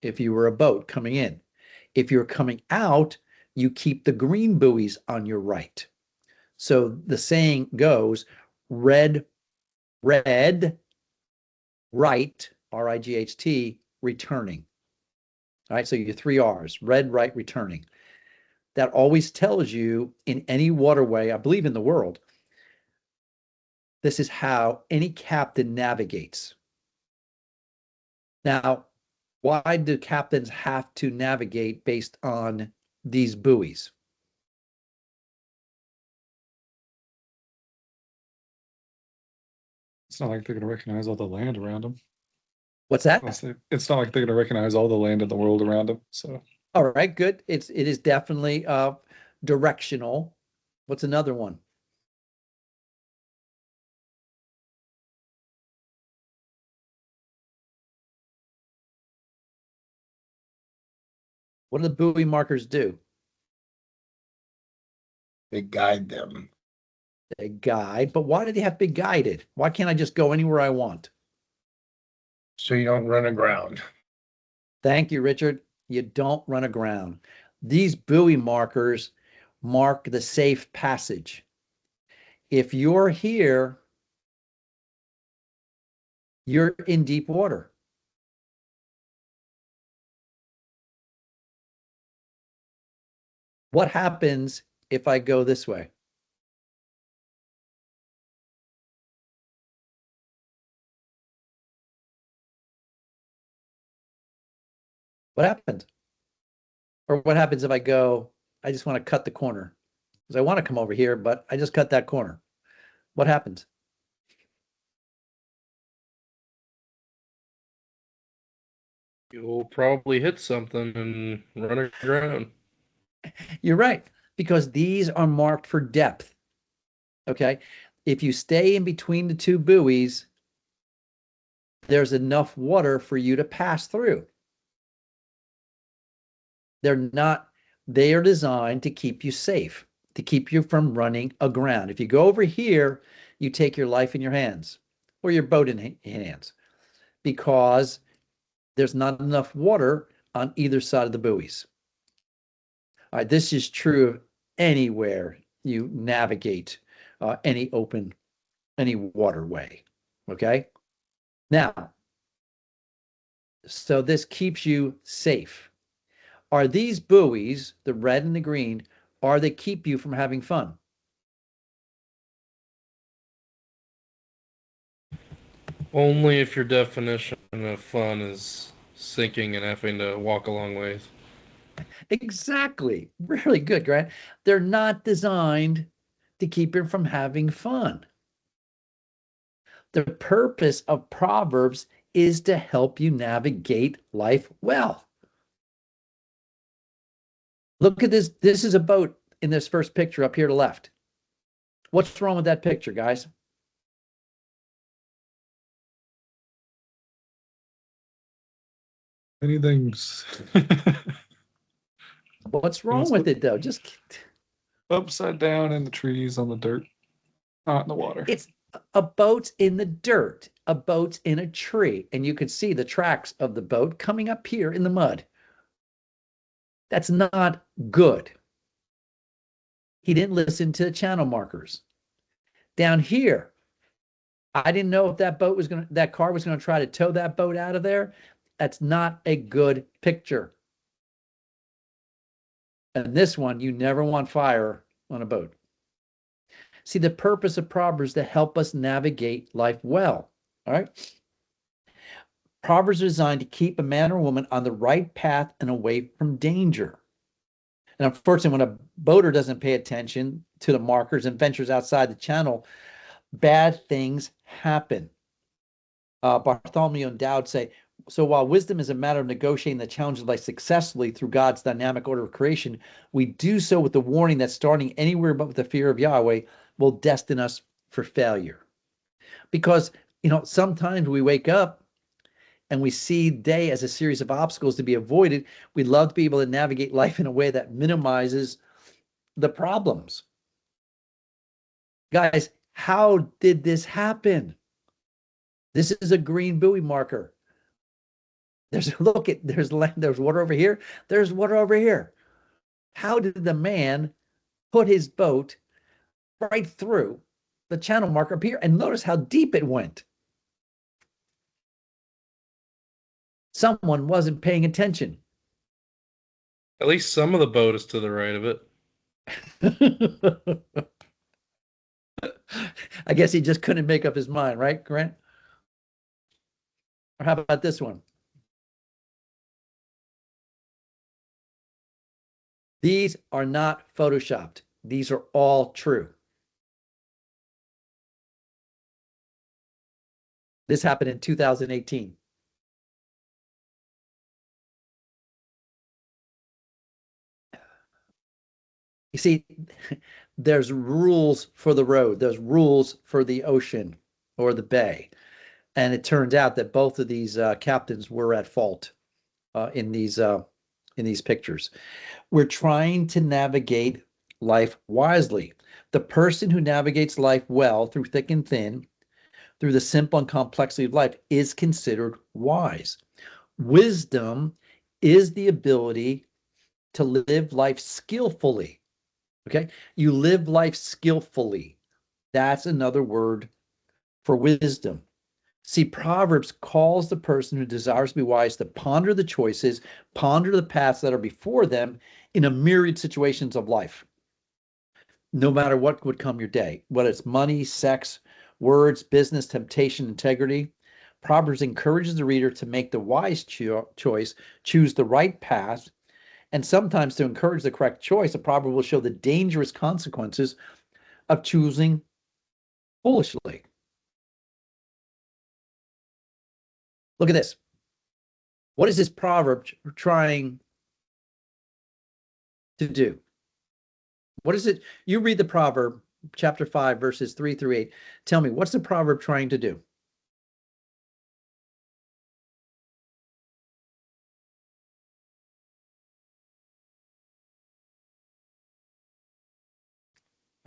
S1: If you were a boat coming in. If you're coming out, you keep the green buoys on your right. So the saying goes, red, red, right, R-I-G-H-T, returning. All right, so your 3 R's, red, right, returning. That always tells you in any waterway, I believe in the world, this is how any captain navigates. Now, why do captains have to navigate based on these buoys?
S5: It's not like they're going to recognize all the land around them.
S1: What's that?
S5: It's not like they're going to recognize all the land in the world around them. So,
S1: All right, good. It is definitely directional. What's another one? What do the buoy markers do?
S3: They guide them.
S1: They guide, but why do they have to be guided? Why can't I just go anywhere I want?
S3: So you don't run aground.
S1: Thank you, Richard. You don't run aground. These buoy markers mark the safe passage. If you're here, you're in deep water. What happens if I go this way? What happens? Or what happens if I go, I just want to cut the corner? Because I want to come over here, but I just cut that corner. What happens?
S4: You'll probably hit something and run aground.
S1: You're right, because these are marked for depth. Okay. If you stay in between the two buoys, there's enough water for you to pass through. They are designed to keep you safe, to keep you from running aground. If you go over here, you take your life in your hands or your boat in hands, because there's not enough water on either side of the buoys. All right, this is true of anywhere you navigate any waterway. Okay. Now, so this keeps you safe. Are these buoys, the red and the green, are they keep you from having fun?
S4: Only if your definition of fun is sinking and having to walk a long ways.
S1: Exactly. Really good, Grant. They're not designed to keep you from having fun. The purpose of Proverbs is to help you navigate life well. Look at this. This is a boat in this first picture up here to the left. What's wrong with that picture, guys?
S5: Anything's
S1: What's wrong with it, though? Just
S5: upside down in the trees on the dirt, not in the water.
S1: it's a boat in the dirt, a boat in a tree, and you could see the tracks of the boat coming up here in the mud. That's not good. He didn't listen to the channel markers. Down here, I didn't know if that car was going to try to tow that boat out of there. That's not a good picture. And this one, you never want fire on a boat. See, the purpose of Proverbs is to help us navigate life well. All right. Proverbs are designed to keep a man or woman on the right path and away from danger. And unfortunately, when a boater doesn't pay attention to the markers and ventures outside the channel, bad things happen. Bartholomew and Dowd say, so while wisdom is a matter of negotiating the challenges of life successfully through God's dynamic order of creation, we do so with the warning that starting anywhere but with the fear of Yahweh will destine us for failure. Because, sometimes we wake up and we see day as a series of obstacles to be avoided. We'd love to be able to navigate life in a way that minimizes the problems. Guys, how did this happen? This is a green buoy marker. There's water over here. There's water over here. How did the man put his boat right through the channel marker up here? And notice how deep it went. Someone wasn't paying attention.
S4: At least some of the boat is to the right of it.
S1: I guess he just couldn't make up his mind, right, Grant? Or how about this one? These are not photoshopped. These are all true. This happened in 2018. You see, there's rules for the road. There's rules for the ocean or the bay. And it turns out that both of these captains were at fault in these pictures. We're trying to navigate life wisely. The person who navigates life well through thick and thin, through the simple and complexity of life, is considered wise. Wisdom is the ability to live life skillfully. Okay? You live life skillfully. That's another word for wisdom. See, Proverbs calls the person who desires to be wise to ponder the choices, ponder the paths that are before them in a myriad situations of life. No matter what would come your day, whether it's money, sex, words, business, temptation, integrity, Proverbs encourages the reader to make the wise choice, choose the right path, and sometimes to encourage the correct choice, a proverb will show the dangerous consequences of choosing foolishly. Look at this. What is this proverb trying to do? What is it? You read the proverb, chapter 5, verses 3 through 8. Tell me, what's the proverb trying to do?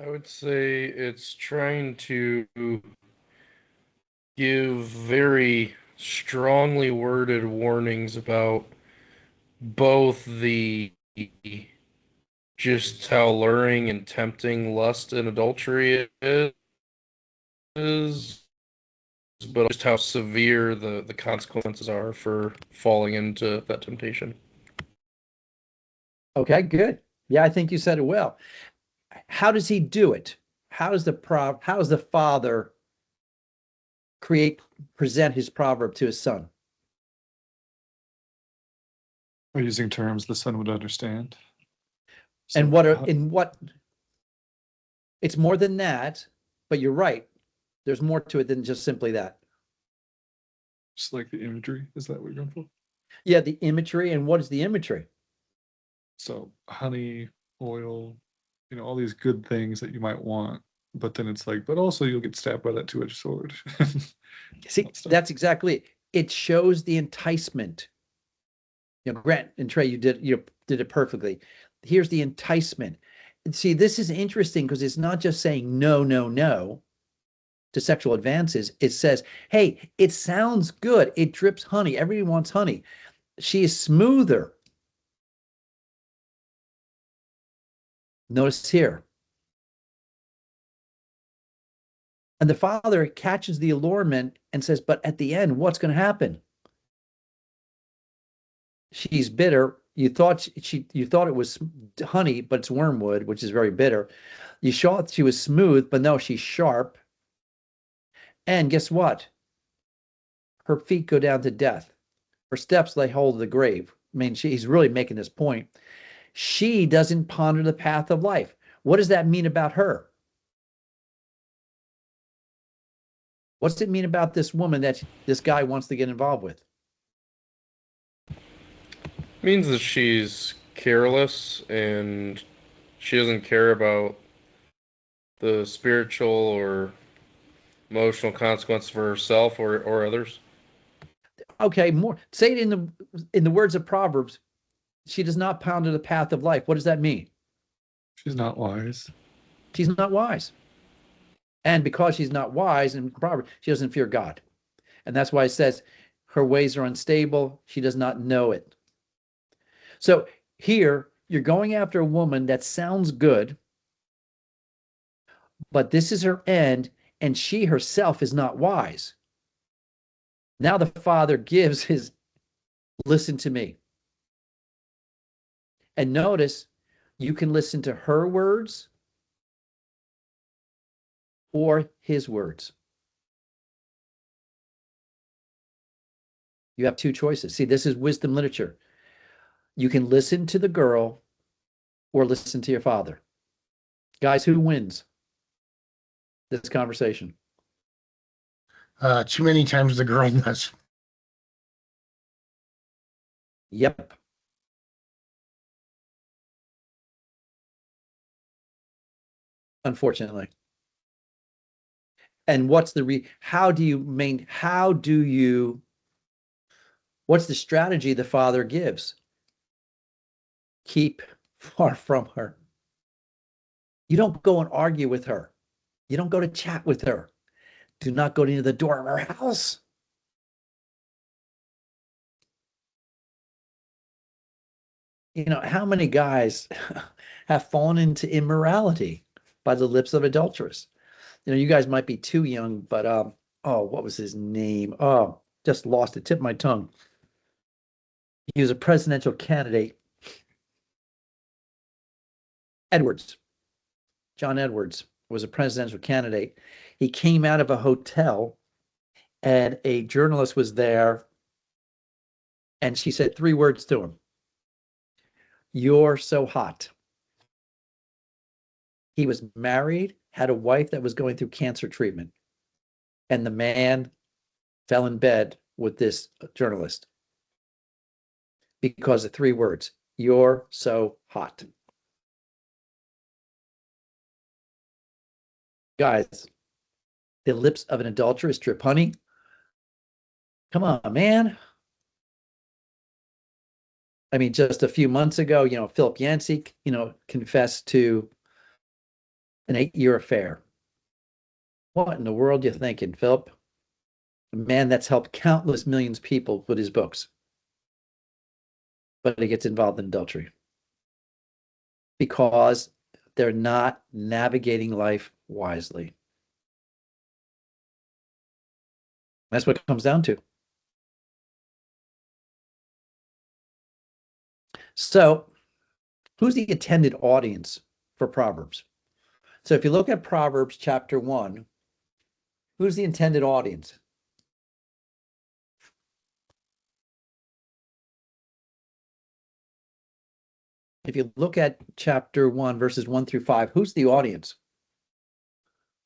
S4: I would say it's trying to give very strongly worded warnings about both the just how luring and tempting lust and adultery is, but just how severe the consequences are for falling into that temptation.
S1: Okay, good. Yeah, I think you said it well. How does he do it? How does the father present his proverb to his son?
S5: By using terms the son would understand.
S1: And
S5: So
S1: it's more than that, but you're right. There's more to it than just simply that.
S5: just like the imagery, is that what you're going for?
S1: Yeah, the imagery. And what is the imagery?
S5: So honey, oil, all these good things that you might want, but then it's like, but also you'll get stabbed by that two-edged sword.
S1: See, that's exactly it. It shows the enticement. Grant and Trey, you did it perfectly. Here's the enticement. And see, this is interesting because it's not just saying no, no, no to sexual advances. It says, hey, it sounds good. It drips honey. Everybody wants honey. She is smoother. Notice here. And the father catches the allurement and says, but at the end, what's going to happen? She's bitter. You thought it was honey, but it's wormwood, which is very bitter. You thought she was smooth, but no, she's sharp. And guess what? Her feet go down to death. Her steps lay hold of the grave. I mean, he's really making this point. She doesn't ponder the path of life. What does that mean about her? What's it mean about this woman that this guy wants to get involved with?
S4: Means that she's careless and she doesn't care about the spiritual or emotional consequences for herself or others.
S1: Okay, more say it in the words of Proverbs. She does not ponder the path of life. What does that mean?
S5: She's not wise.
S1: She's not wise. And because she's not wise in Proverbs, she doesn't fear God. And that's why it says her ways are unstable. She does not know it. So here you're going after a woman that sounds good, but this is her end, and she herself is not wise. Now the father gives his, listen to me. And notice you can listen to her words or his words. You have two choices. See, this is wisdom literature. You can listen to the girl or listen to your father. Guys, who wins this conversation?
S3: Too many times the girl does.
S1: Yep. Unfortunately. And what's the what's the strategy the father gives? Keep far from her. You don't go and argue with her. You don't go to chat with her. Do not go into the door of her house. How many guys have fallen into immorality by the lips of adulteress? You guys might be too young, but what was his name? Oh, just lost it. Tip of my tongue. He was a presidential candidate. Edwards. John Edwards was a presidential candidate. He came out of a hotel and a journalist was there and she said 3 words to him. You're so hot. He was married, had a wife that was going through cancer treatment. And the man fell in bed with this journalist. because of 3 words. You're so hot. Guys, the lips of an adulteress drip honey. Come on, man. I mean, just a few months ago, Philip Yancey, confessed to an 8-year affair. What in the world are you thinking, Philip? A man that's helped countless millions of people with his books. But he gets involved in adultery because they're not navigating life wisely. That's what it comes down to. So, who's the intended audience for Proverbs? So, if you look at Proverbs chapter 1, who's the intended audience? If you look at chapter 1, verses 1 through 5, who's the audience?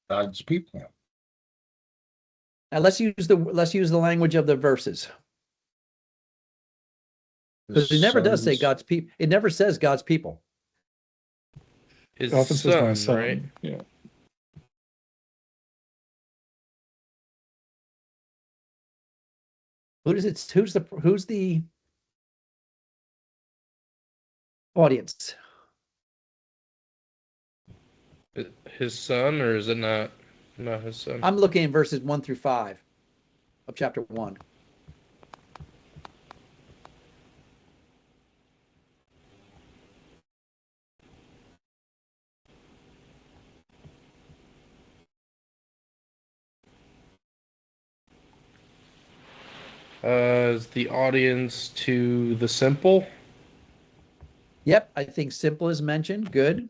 S3: God's people.
S1: Now let's use the language of the verses. Because it never does say God's people. It never says God's people.
S4: His
S5: It often says my
S4: son,
S5: son.
S4: right?
S5: Yeah.
S1: Who's the audience?
S4: His son, or is it not his son?
S1: I'm looking at verses 1 through 5 of chapter 1.
S4: Is the audience to the simple?
S1: Yep, I think simple is mentioned. Good.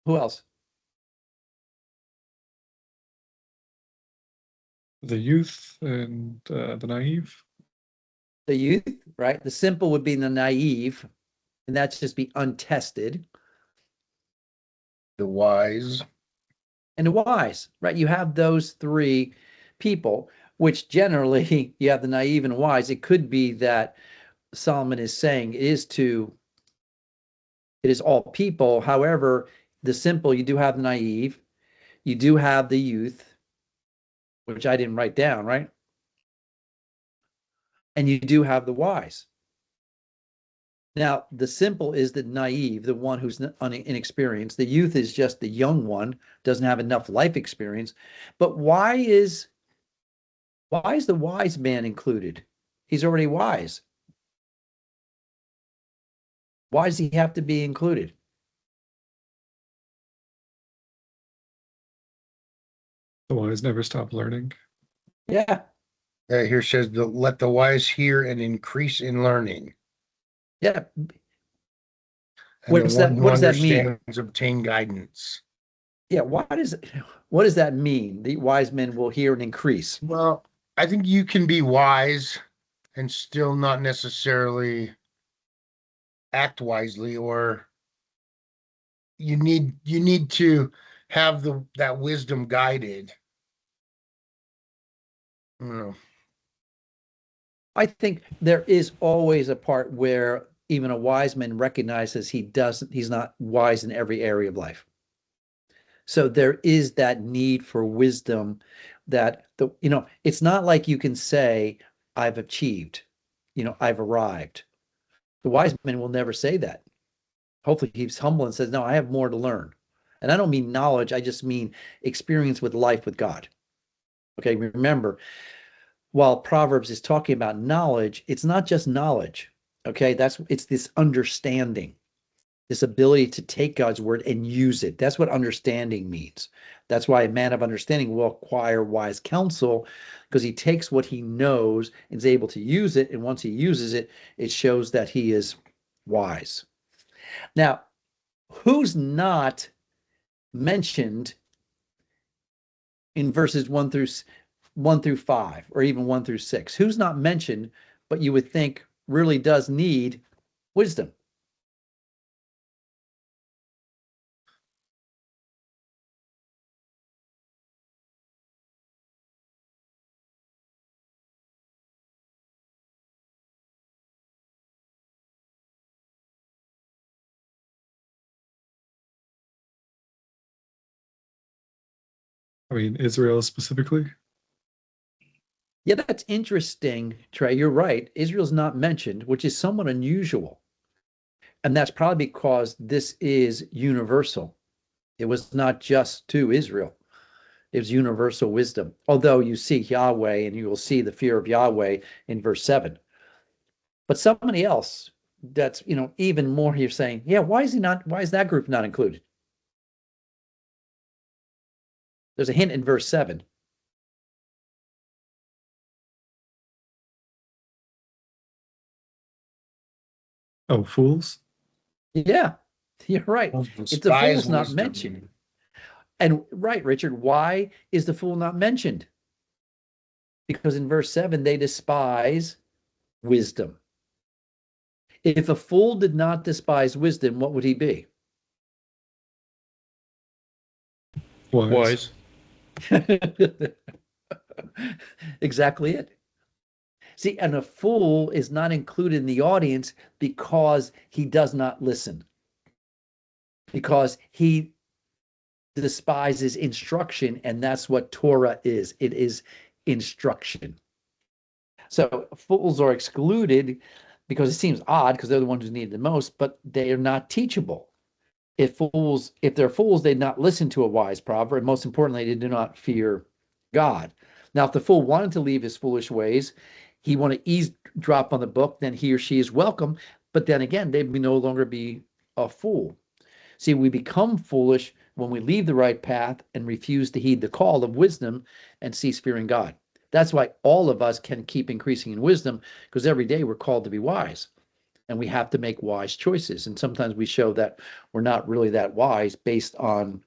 S1: Who else?
S5: The youth and the naive.
S1: The youth, right? The simple would be the naive, and that's just be untested.
S3: The wise.
S1: And the wise, right? You have those 3 people, which generally you have the naive and wise. It could be that Solomon is saying it is all people. However, the simple, you do have the naive, you do have the youth, which I didn't write down, right? And you do have the wise. Now, the simple is the naive, the one who's inexperienced. The youth is just the young one, doesn't have enough life experience. But why is the wise man included? He's already wise. Why does he have to be included?
S5: The wise never stop learning.
S1: Yeah,
S3: Here says, let the wise hear and increase in learning.
S1: yeah.
S3: And
S1: What
S3: the
S1: does
S3: one who
S1: what does that mean?
S3: understands obtain guidance.
S1: Yeah, what does that mean? The wise men will hear and increase.
S3: Well, I think you can be wise and still not necessarily act wisely, or you need to have that wisdom guided. I don't know.
S1: I think there is always a part where even a wise man recognizes he's not wise in every area of life. So there is that need for wisdom that it's not like you can say, I've achieved, I've arrived. The wise man will never say that. Hopefully he's humble and says, no, I have more to learn. And I don't mean knowledge, I just mean experience with life with God. Okay, remember, while Proverbs is talking about knowledge, it's not just knowledge. Okay, it's this understanding, this ability to take God's word and use it. That's what understanding means. That's why a man of understanding will acquire wise counsel, because he takes what he knows and is able to use it. And once he uses it, it shows that he is wise. Now, who's not mentioned in verses 1 through 5, or even 1 through 6? Who's not mentioned, but you would think really does need wisdom?
S5: I mean, Israel specifically?
S1: Yeah, that's interesting, Trey. You're right. Israel's not mentioned, which is somewhat unusual. And that's probably because this is universal. It was not just to Israel. It was universal wisdom. Although you see Yahweh and you will see the fear of Yahweh in verse 7. But somebody else that's, even more here saying, yeah, why is that group not included? There's a hint in verse 7.
S5: Oh, fools?
S1: Yeah, you're right.
S3: Fools
S1: If the
S3: despise
S1: fool's not
S3: wisdom.
S1: mentioned. And right, Richard, why is the fool not mentioned? Because in verse 7, they despise wisdom. If a fool did not despise wisdom, what would he be?
S5: Wise.
S1: Exactly it. See, and a fool is not included in the audience because he does not listen, because he despises instruction, and that's what Torah is. It is instruction. So fools are excluded because it seems odd because they're the ones who need it the most, but they are not teachable. If they're fools, they not listen to a wise proverb. And most importantly, they do not fear God. Now, if the fool wanted to leave his foolish ways, he want to eavesdrop on the book, then he or she is welcome. But then again, they may no longer be a fool. See, we become foolish when we leave the right path and refuse to heed the call of wisdom and cease fearing God. That's why all of us can keep increasing in wisdom, because every day we're called to be wise and we have to make wise choices. And sometimes we show that we're not really that wise based on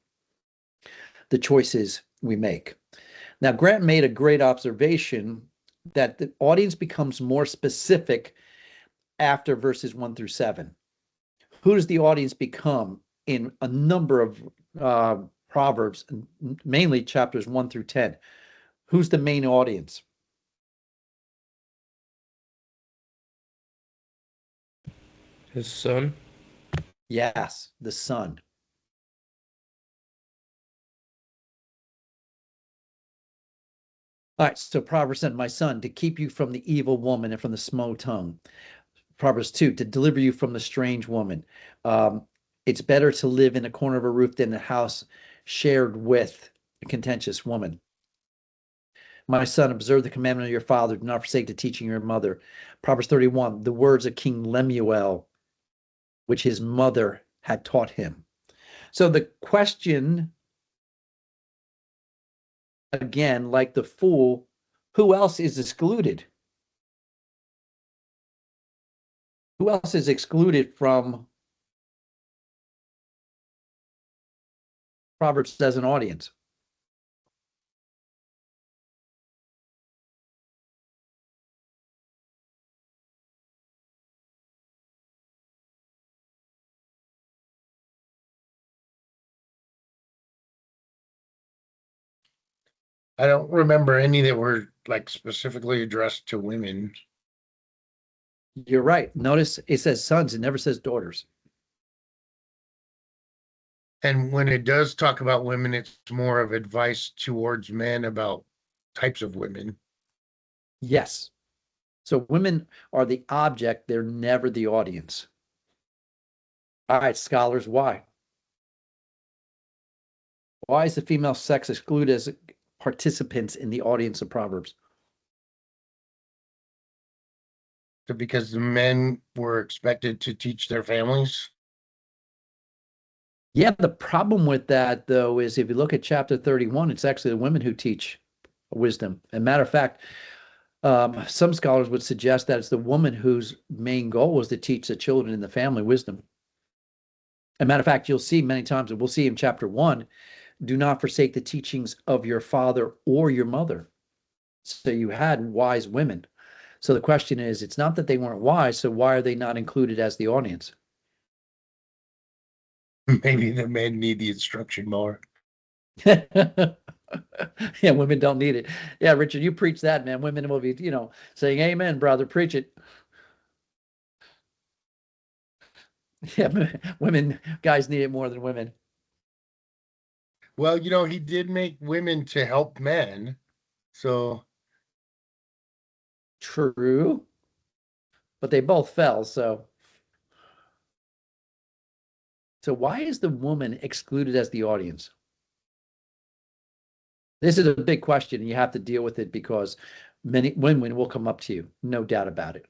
S1: the choices we make. Now, Grant made a great observation that the audience becomes more specific after verses 1 through 7. Who does the audience become in a number of Proverbs, mainly chapters 1 through 10? Who's the main audience?
S4: His son.
S1: Yes, the son. All right, so Proverbs said, my son, to keep you from the evil woman and from the slow tongue. Proverbs 2, to deliver you from the strange woman. It's better to live in a corner of a roof than a house shared with a contentious woman. My son, observe the commandment of your father. Do not forsake the teaching of your mother. Proverbs 31, the words of King Lemuel, which his mother had taught him. So the question, again, like the fool, who else is excluded? Who else is excluded from Proverbs as an audience?
S3: I don't remember any that were like specifically addressed to women.
S1: You're right. Notice it says sons, it never says daughters.
S3: And when it does talk about women, it's more of advice towards men about types of women.
S1: Yes. So women are the object, they're never the audience. All right, scholars, why? Why is the female sex excluded as participants in the audience of Proverbs?
S3: Because the men were expected to teach their families.
S1: Yeah, the problem with that, though, is if you look at chapter 31, it's actually the women who teach wisdom. And matter of fact, some scholars would suggest that it's the woman whose main goal was to teach the children in the family wisdom. As a matter of fact, you'll see many times, and we'll see in chapter 1, do not forsake the teachings of your father or your mother. So you had wise women. So the question is, it's not that they weren't wise, so why are they not included as the audience?
S3: Maybe the men need the instruction more.
S1: Yeah, women don't need it. Yeah, Richard, you preach that, man. Women will be, saying, amen, brother, preach it. Yeah, women, guys need it more than women.
S3: Well, he did make women to help men. So,
S1: True, but they both fell. So why is the woman excluded as the audience? This is a big question, and you have to deal with it because many women will come up to you, no doubt about it.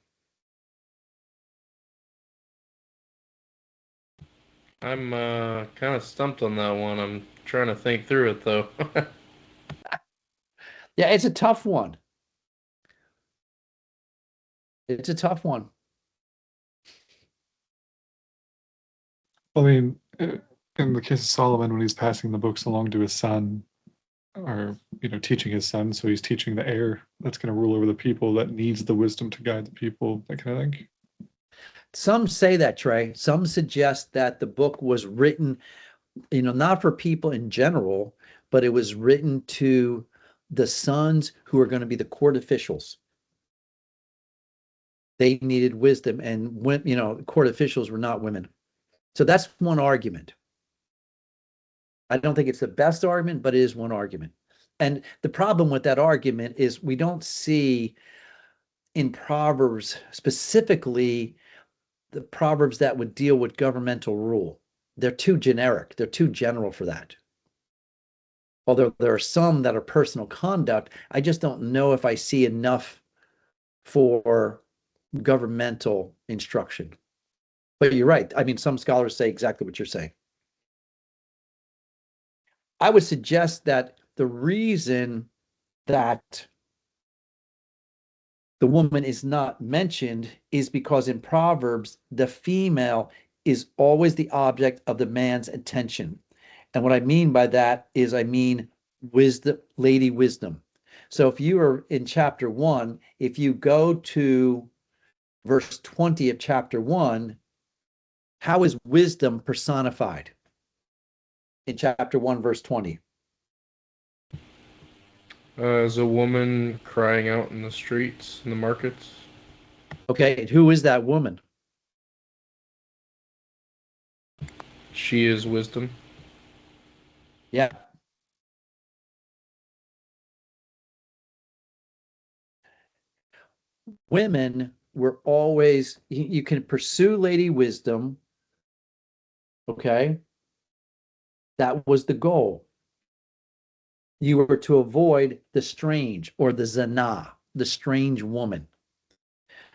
S4: I'm kind of stumped on that one. I'm trying to think through it though.
S1: Yeah, it's a tough one. It's a tough one.
S5: I mean, in the case of Solomon, when he's passing the books along to his son, or teaching his son, so he's teaching the heir that's going to rule over the people, that needs the wisdom to guide the people, that kind of thing.
S1: Some say that, Trey. Some suggest that the book was written, not for people in general, but it was written to the sons who are going to be the court officials. They needed wisdom, and when, court officials were not women. So that's one argument. I don't think it's the best argument, but it is one argument. And the problem with that argument is we don't see in Proverbs specifically the Proverbs that would deal with governmental rule. They're too generic. They're too general for that. Although there are some that are personal conduct, I just don't know if I see enough for governmental instruction. But you're right. I mean, some scholars say exactly what you're saying. I would suggest that the reason that the woman is not mentioned is because in Proverbs, the female is always the object of the man's attention. And what I mean by that is I mean wisdom, Lady Wisdom. So if you are in chapter 1, if you go to verse 20 of chapter 1, how is wisdom personified? In chapter 1, verse 20.
S4: As a woman crying out in the streets, in the markets.
S1: Okay, who is that woman?
S4: She is wisdom.
S1: Yeah. Women were always, you can pursue Lady Wisdom. Okay. That was the goal. You were to avoid the strange or the zana, the strange woman.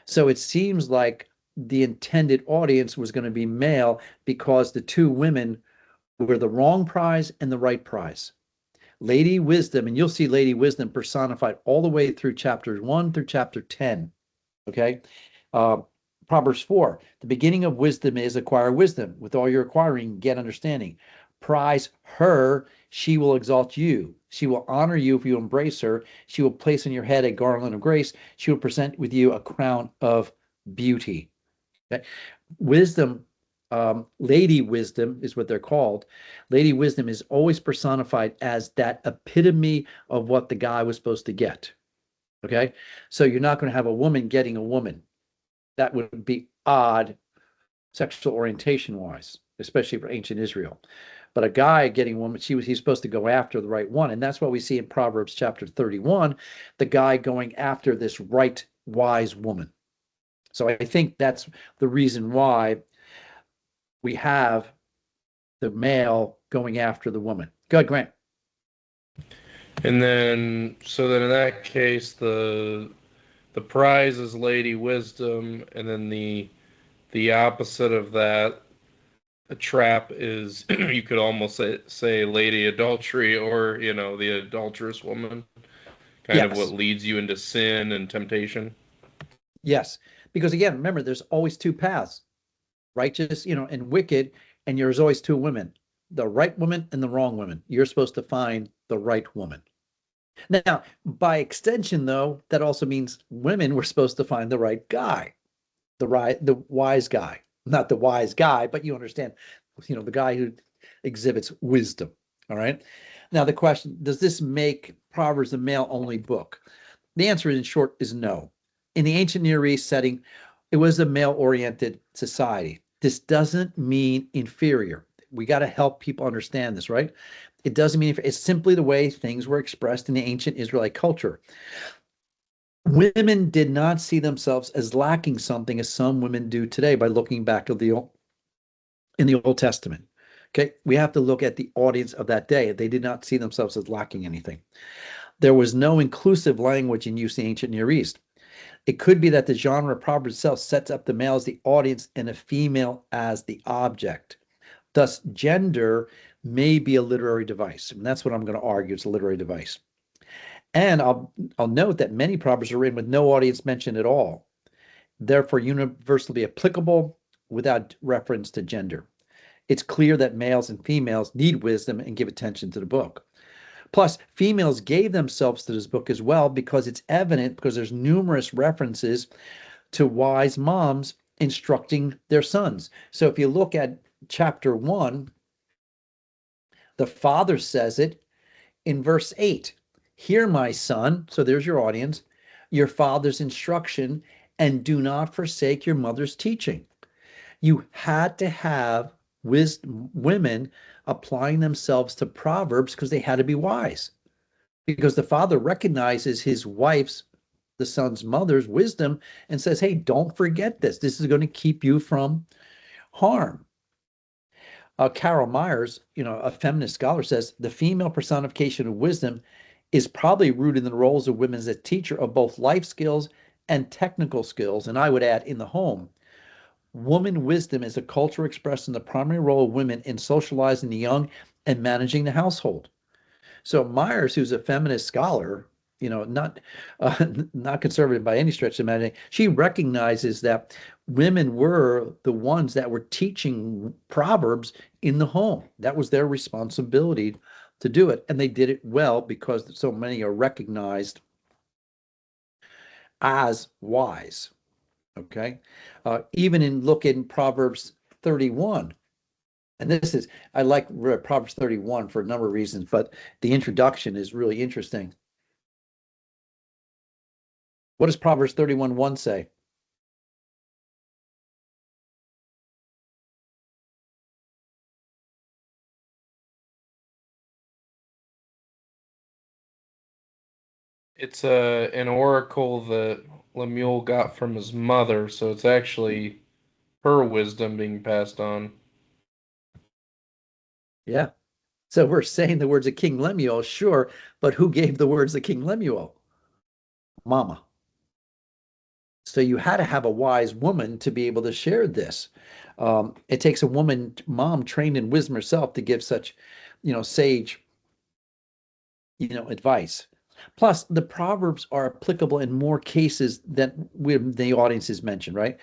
S1: So it seems like the intended audience was going to be male because the two women were the wrong prize and the right prize. Lady Wisdom, and you'll see Lady Wisdom personified all the way through chapters 1 through chapter 10. Okay. Proverbs 4, the beginning of wisdom is acquire wisdom. With all your acquiring, get understanding. Prize her, she will exalt you. She will honor you if you embrace her. She will place on your head a garland of grace. She will present with you a crown of beauty. Okay? Wisdom, Lady Wisdom is what they're called. Lady Wisdom is always personified as that epitome of what the guy was supposed to get. Okay, so you're not going to have a woman getting a woman. That would be odd sexual orientation wise, especially for ancient Israel. But a guy getting a woman, he's supposed to go after the right one. And that's what we see in Proverbs chapter 31, the guy going after this right, wise woman. So I think that's the reason why we have the male going after the woman. Go ahead, Grant.
S4: And then, so then in that case, the prize is Lady Wisdom, and then the opposite of that, a trap is you could almost say Lady Adultery, or the adulterous woman, kind of what leads you into sin and temptation.
S1: Yes, because again, remember, there's always two paths, righteous, and wicked, and there's always two women, the right woman and the wrong woman. You're supposed to find the right woman. Now, by extension, though, that also means women were supposed to find the right guy, the wise guy, not the wise guy, but you understand, the guy who exhibits wisdom. All right. Now, the question, does this make Proverbs a male-only book? The answer, in short, is no. In the ancient Near East setting, it was a male-oriented society. This doesn't mean inferior. We got to help people understand this, right? It doesn't mean it's simply the way things were expressed in the ancient Israelite culture. Women did not see themselves as lacking something as some women do today by looking back at in the Old Testament. Okay, we have to look at the audience of that day. They did not see themselves as lacking anything. There was no inclusive language in use in the ancient Near East. It could be that the genre of Proverbs itself sets up the male as the audience and a female as the object. Thus, gender may be a literary device. And that's what I'm going to argue. It's a literary device. And I'll note that many Proverbs are written with no audience mentioned at all, therefore universally applicable without reference to gender. It's clear that males and females need wisdom and give attention to the book. Plus, females gave themselves to this book as well because it's evident, because there's numerous references to wise moms instructing their sons. So if you look at chapter 1, the father says it in verse 8. Hear, my son, so there's your audience, your father's instruction, and do not forsake your mother's teaching. You had to have women applying themselves to Proverbs because they had to be wise. Because the father recognizes his wife's, the son's mother's wisdom and says, hey, don't forget this. This is going to keep you from harm. Carol Myers, a feminist scholar, says the female personification of wisdom is probably rooted in the roles of women as a teacher of both life skills and technical skills. And I would add, in the home, woman wisdom is a culture expressed in the primary role of women in socializing the young and managing the household. So Myers, who's a feminist scholar, not conservative by any stretch of the imagination, she recognizes that women were the ones that were teaching Proverbs in the home. That was their responsibility to do it. And they did it well because so many are recognized as wise. Okay. Even in look in Proverbs 31. And I like Proverbs 31 for a number of reasons, but the introduction is really interesting. What does Proverbs 31:1 say?
S4: It's an oracle that Lemuel got from his mother, so it's actually her wisdom being passed on.
S1: Yeah. So we're saying the words of King Lemuel, sure, but who gave the words of King Lemuel? Mama. So you had to have a wise woman to be able to share this. It takes a mom trained in wisdom herself to give such, sage, advice. Plus, the Proverbs are applicable in more cases than the audience has mentioned, right?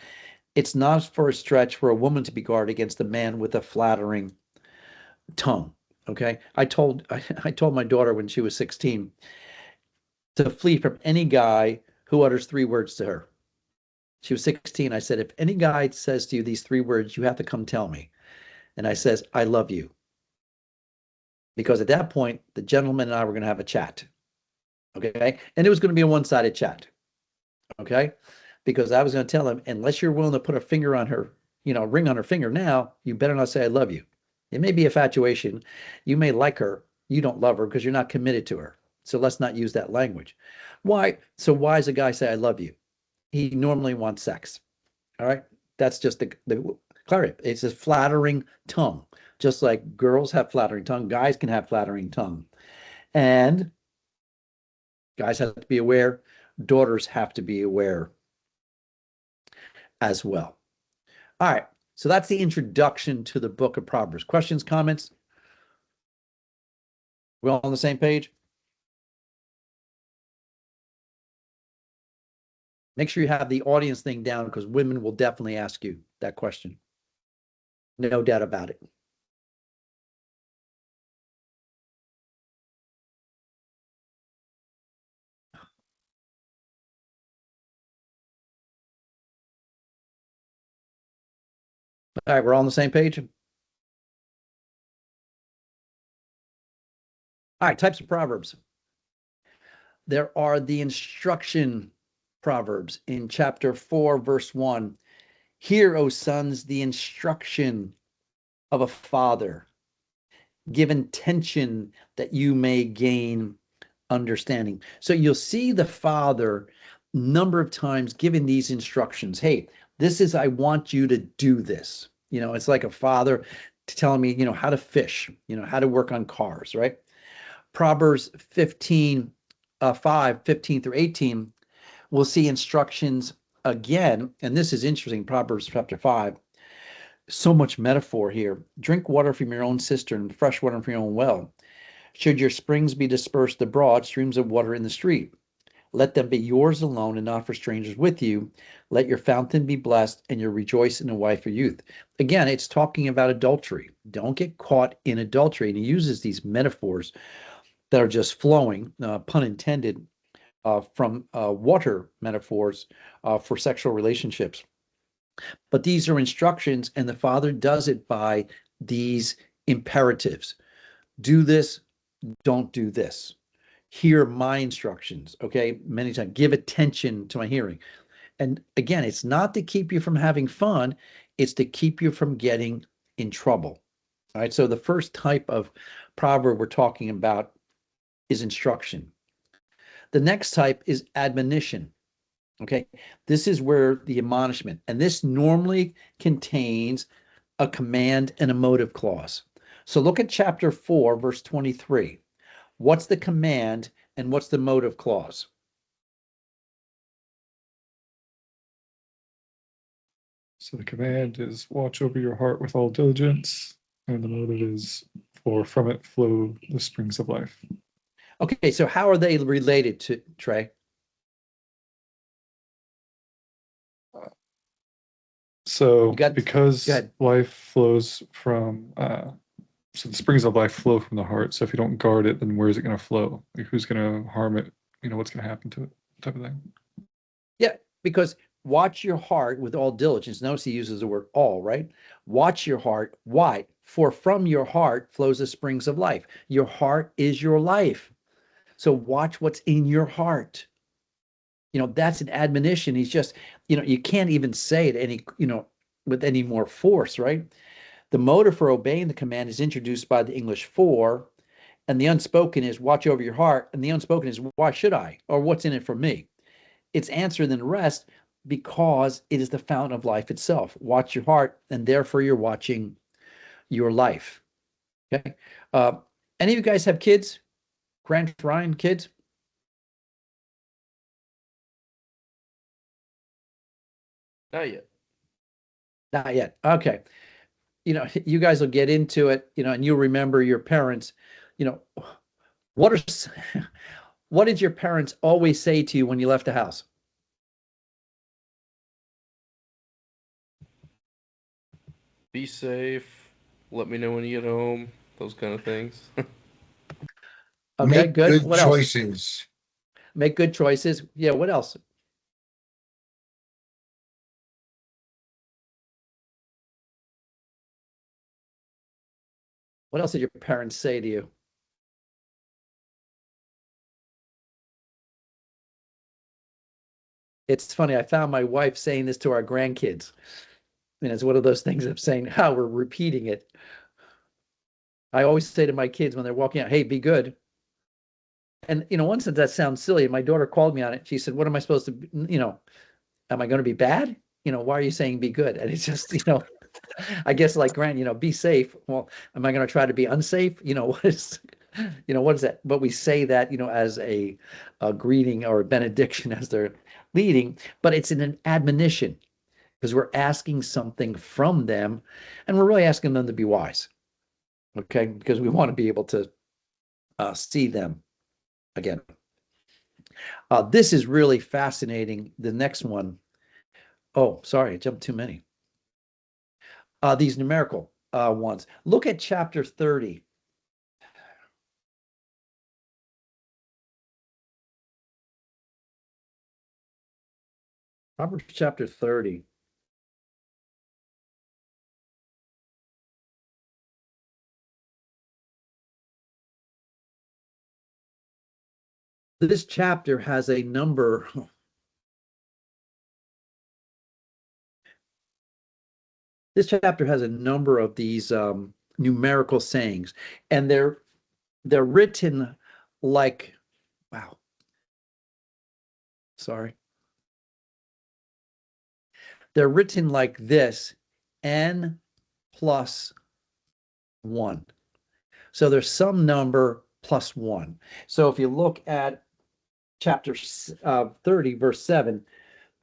S1: It's not for a stretch for a woman to be guarded against a man with a flattering tongue. Okay. I told my daughter when she was 16 to flee from any guy who utters 3 words to her. She was 16. I said, if any guy says to you these 3 words, you have to come tell me. And I says, I love you. Because at that point, the gentleman and I were going to have a chat. Okay. And it was going to be a one-sided chat. Okay. Because I was going to tell him, unless you're willing to put a finger on her, ring on her finger now, you better not say I love you. It may be a infatuation. You may like her. You don't love her because you're not committed to her. So let's not use that language. Why? So why does a guy say I love you? He normally wants sex. All right. That's just the clarity. It's a flattering tongue. Just like girls have flattering tongue, guys can have flattering tongue. And guys have to be aware. Daughters have to be aware as well. All right. So that's the introduction to the book of Proverbs. Questions, comments? We're all on the same page? Make sure you have the audience thing down because women will definitely ask you that question. No doubt about it. All right, we're all on the same page? All right, types of Proverbs. There are the instruction Proverbs in chapter 4, verse 1. Hear, O sons, the instruction of a father. Give attention that you may gain understanding. So you'll see the father number of times giving these instructions. Hey, this is, I want you to do this. It's like a father telling me, how to fish, how to work on cars, right? Proverbs 15, 5, 15 through 18, we'll see instructions again. And this is interesting, Proverbs chapter 5. So much metaphor here. Drink water from your own cistern, fresh water from your own well. Should your springs be dispersed abroad, streams of water in the street, let them be yours alone and not for strangers with you. Let your fountain be blessed and you rejoice in the wife of youth. Again, it's talking about adultery. Don't get caught in adultery. And he uses these metaphors that are just flowing, pun intended, from water metaphors for sexual relationships. But these are instructions, and the Father does it by these imperatives. Do this, don't do this. Hear my instructions, okay? Many times, give attention to my hearing. And again, it's not to keep you from having fun, it's to keep you from getting in trouble. All right, so the first type of proverb we're talking about is instruction. The next type is admonition. Okay, this is where the admonishment, and this normally contains a command and a motive clause. So look at chapter 4, verse 23. What's the command and what's the motive clause?
S5: So the command is watch over your heart with all diligence, and the motive is for from it flow the springs of life.
S1: Okay, so how are they related to Trey?
S5: So
S1: You got-
S5: because
S1: go ahead.
S5: life flows from, so the springs of life flow from the heart. So if you don't guard it, then where is it going to flow? Like who's going to harm it? What's going to happen to it? Type of thing.
S1: Yeah, because watch your heart with all diligence. Notice he uses the word all, right? Watch your heart. Why? For from your heart flows the springs of life. Your heart is your life. So watch what's in your heart. That's an admonition. He's just, you can't even say it any, with any more force, right? The motive for obeying the command is introduced by the English for, and the unspoken is watch over your heart, and the unspoken is why should I, or what's in it for me? It's answered in the rest because it is the fountain of life itself. Watch your heart, and therefore you're watching your life. Okay. Any of you guys have kids? Grant, Ryan, kids?
S4: Not yet.
S1: Not yet. Okay. You guys will get into it, and you'll remember your parents. You know, what are what did your parents always say to you when you left the house?
S4: Be safe. Let me know when you get home. Those kind of things.
S1: Okay,
S3: Make
S1: good.
S3: good
S1: What else?
S3: choices.
S1: Make good choices. Yeah, what else? What else did your parents say to you? It's funny, I found my wife saying this to our grandkids. And it's one of those things of saying, how we're repeating it. I always say to my kids when they're walking out, hey, be good. And, one sense that sounds silly. And my daughter called me on it. She said, what am I supposed to, am I going to be bad? Why are you saying be good? And it's just, I guess like Grant, be safe. Well, am I going to try to be unsafe? What is, what is that? But we say that, as a greeting or a benediction as they're leading, but it's an admonition because we're asking something from them and we're really asking them to be wise. Okay. Because we want to be able to see them again. This is really fascinating. The next one. Oh, sorry, I jumped too many. These numerical ones. Look at chapter 30. Proverbs chapter 30. This chapter has a number. This chapter has a number of these numerical sayings, and they're written like, wow, sorry. They're written like this, n plus 1. So there's some number plus 1. So if you look at chapter 30, verse 7,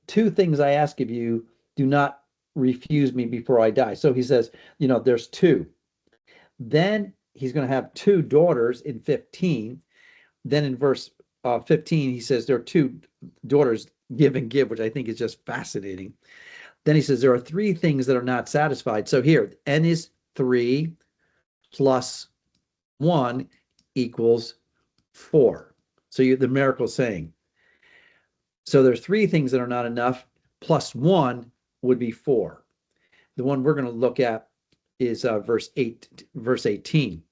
S1: 2 things I ask of you, do not refuse me before I die. So he says, there's 2. Then he's going to have 2 daughters in 15. Then in verse 15, he says there are 2 daughters, give and give, which I think is just fascinating. Then he says there are 3 things that are not satisfied. So here, n is 3 plus 1 equals 4. So the miracle saying. So there's 3 things that are not enough, plus 1 would be 4. The one we're going to look at is verse 18.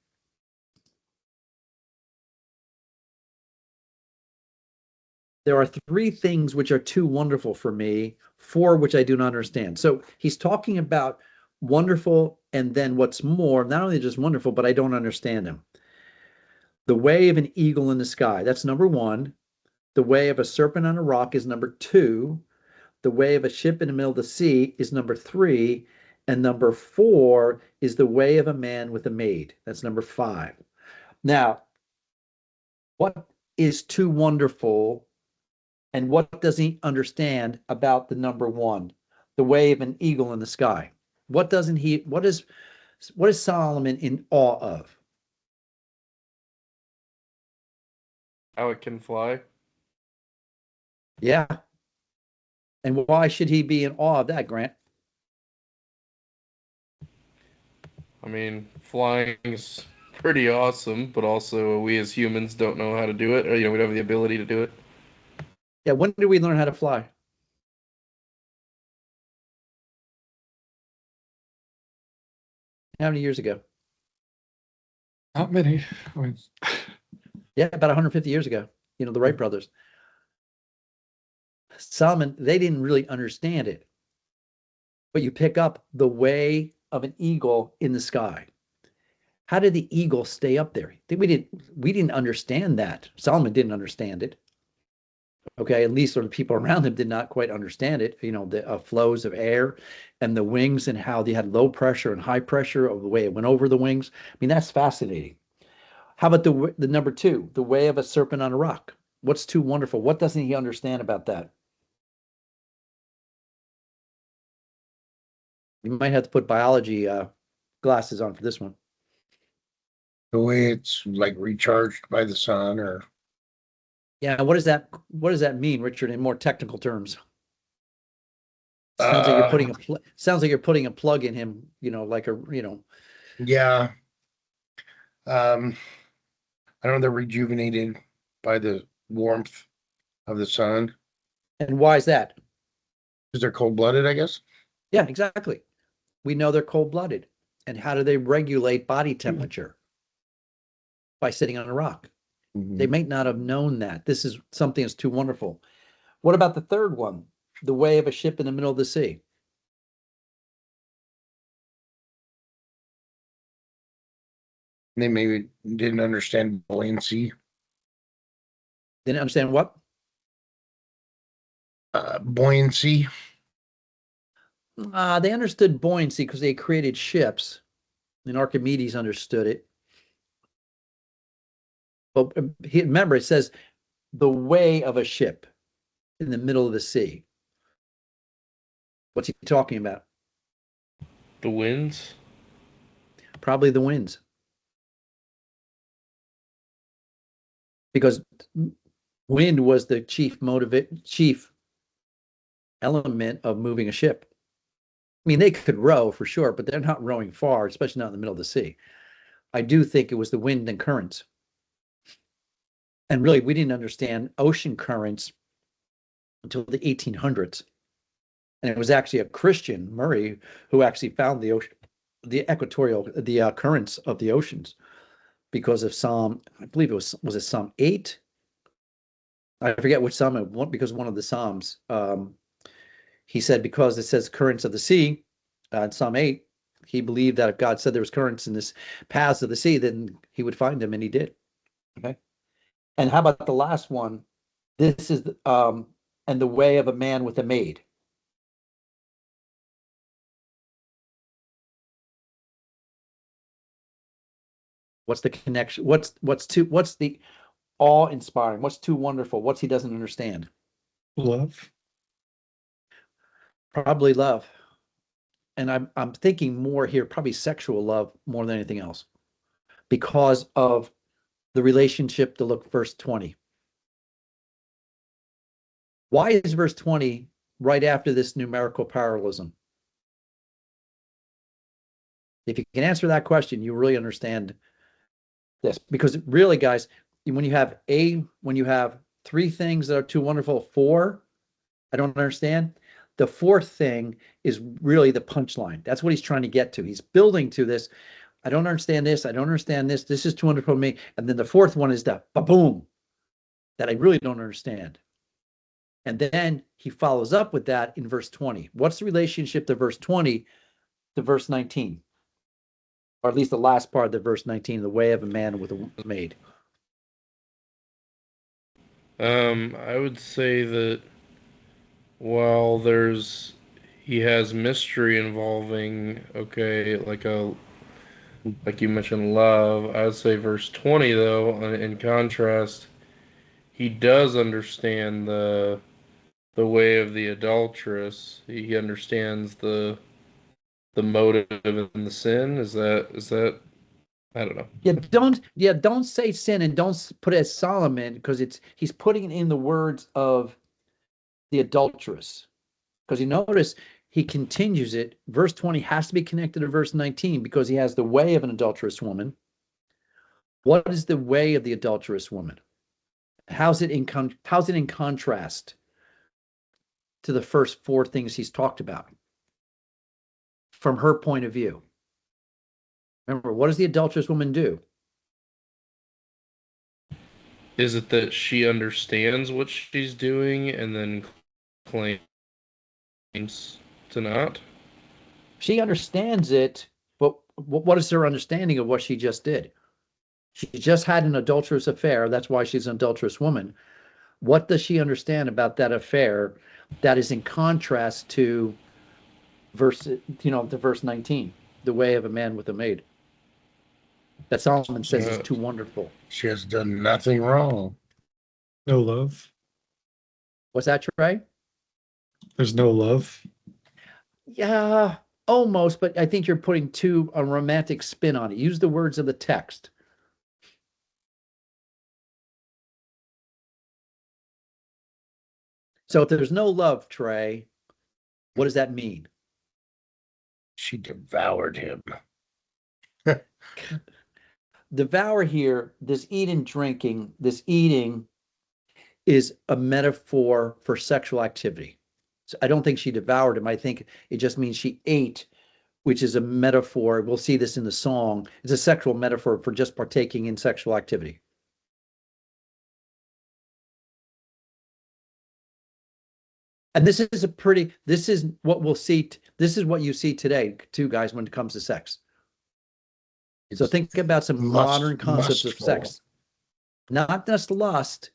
S1: There are 3 things which are too wonderful for me, 4 which I do not understand. So he's talking about wonderful, and then what's more, not only just wonderful, but I don't understand them. The way of an eagle in the sky, that's number 1. The way of a serpent on a rock is number 2. The way of a ship in the middle of the sea is number 3. And number 4 is the way of a man with a maid. That's number 5. Now, what is too wonderful, and what does he understand about the number 1, the way of an eagle in the sky? What is Solomon in awe of?
S4: How it can fly.
S1: Yeah. And why should he be in awe of that, Grant?
S4: I mean, flying is pretty awesome, but also we as humans don't know how to do it, or we don't have the ability to do it.
S1: Yeah, when did we learn how to fly? How many years ago?
S5: Not many. I mean,
S1: Yeah, about 150 years ago. The Wright brothers. Solomon, they didn't really understand it. But you pick up the way of an eagle in the sky. How did the eagle stay up there? We didn't understand that. Solomon didn't understand it. Okay, at least the people around him did not quite understand it. The flows of air and the wings, and how they had low pressure and high pressure of the way it went over the wings. I mean, that's fascinating. How about the number 2, the way of a serpent on a rock? What's too wonderful? What doesn't he understand about that? You might have to put biology glasses on for this one.
S3: The way it's like recharged by the sun, or
S1: Yeah, what does that mean, Richard, in more technical terms? Sounds like you're putting a plug in him, like
S3: yeah. I don't know, they're rejuvenated by the warmth of the sun.
S1: And why is that?
S3: Because they're cold-blooded, I guess.
S1: Yeah, exactly. We know they're cold-blooded. And how do they regulate body temperature? By sitting on a rock. They might not have known that. This is something that's too wonderful. What about the third one? The way of a ship in the middle of the sea.
S3: They maybe didn't understand buoyancy.
S1: Didn't understand what?
S3: Buoyancy.
S1: They understood buoyancy because they created ships, and Archimedes understood it. But remember, it says the way of a ship in the middle of the sea. What's he talking about?
S4: The winds?
S1: Probably the winds. Because wind was the chief element of moving a ship. I mean, they could row for sure, but they're not rowing far, especially not in the middle of the sea. I do think it was the wind and currents. And really, we didn't understand ocean currents until the 1800s. And it was actually a Christian, Murray, who actually found the currents of the oceans, because of Psalm, I believe was it Psalm 8? I forget which Psalm, because one of the Psalms, he said, because it says currents of the sea, In Psalm 8, he believed that if God said there was currents in this paths of the sea, then he would find them, and he did. Okay. And how about the last one? This is and the way of a man with a maid. What's the connection? What's the awe-inspiring? What's too wonderful? What's he doesn't understand?
S5: Love.
S1: Probably love. And I'm thinking more here, probably sexual love more than anything else, because of the relationship to look verse 20. Why is verse 20 right after this numerical parallelism? If you can answer that question, you really understand this. Because really, guys, when you have three things that are too wonderful, four, I don't understand. The fourth thing is really the punchline. That's what he's trying to get to. He's building to this. I don't understand this. I don't understand this. This is too wonderful for me. And then the fourth one is the ba-boom that I really don't understand. And then he follows up with that in verse 20. What's the relationship to verse 20 to verse 19? Or at least the last part of the verse 19, the way of a man with a maid.
S4: I would say that while he has mystery involving, okay, like you mentioned, love. I would say verse 20 though, in contrast, he does understand the way of the adulteress. He understands the motive and the sin. Is that I don't know.
S1: Don't say sin and don't put it as Solomon, because he's putting it in the words of the adulteress. Because you notice he continues it. Verse 20 has to be connected to verse 19 because he has the way of an adulterous woman. What is the way of the adulterous woman? How's it in contrast to the first four things he's talked about from her point of view? Remember, what does the adulterous woman do?
S4: Is it that she understands what she's doing and then claims to not?
S1: She understands it, but what is her understanding of what she just did? She just had an adulterous affair. That's why she's an adulterous woman. What does she understand about that affair that is in contrast to to verse 19, the way of a man with a maid? That Solomon says is too wonderful.
S3: She has done nothing wrong.
S5: No love.
S1: What's that, Trey?
S5: There's no love.
S1: Yeah, almost, but I think you're putting a romantic spin on it. Use the words of the text. So if there's no love, Trey, what does that mean?
S3: She devoured him.
S1: Devour here, this eating is a metaphor for sexual activity. So I don't think she devoured him. I think it just means she ate, which is a metaphor. We'll see this in the song. It's a sexual metaphor for just partaking in sexual activity. And this is what we'll see. This is what you see today, too, guys, when it comes to sex. So think about some modern concepts of sex. Not just lust,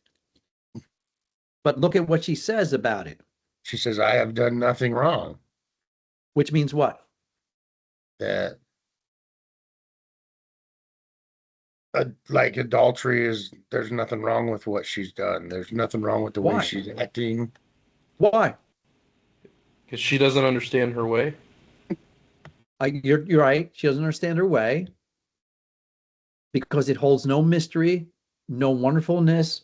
S1: but look at what she says about it.
S3: She says, I have done nothing wrong.
S1: Which means what?
S3: That like adultery there's nothing wrong with what she's done. There's nothing wrong with the way she's acting.
S1: Why?
S4: Because she doesn't understand her way.
S1: You're right. She doesn't understand her way because it holds no mystery, no wonderfulness,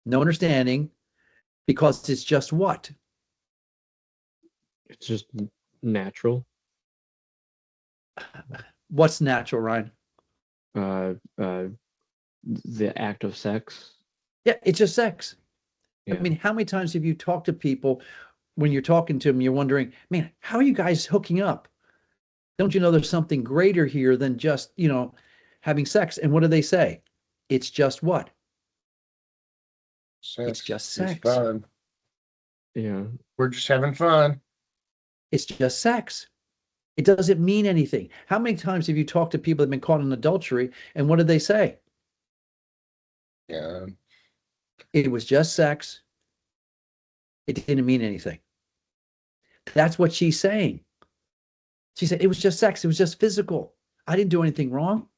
S1: no understanding, because it's just what?
S2: It's just natural.
S1: What's natural, Ryan?
S2: The act of sex.
S1: Yeah, it's just sex.
S2: Yeah.
S1: I mean, how many times have you talked to people when you're talking to them, you're wondering, man, how are you guys hooking up? Don't you know there's something greater here than just, having sex? And what do they say? It's just what?
S3: Sex.
S1: It's just sex.
S3: It's fun.
S2: Yeah.
S3: We're just having fun.
S1: It's just sex. It doesn't mean anything. How many times have you talked to people that have been caught in adultery, and what did they say?
S3: Yeah.
S1: It was just sex. It didn't mean anything. That's what she's saying. She said, it was just sex. It was just physical. I didn't do anything wrong.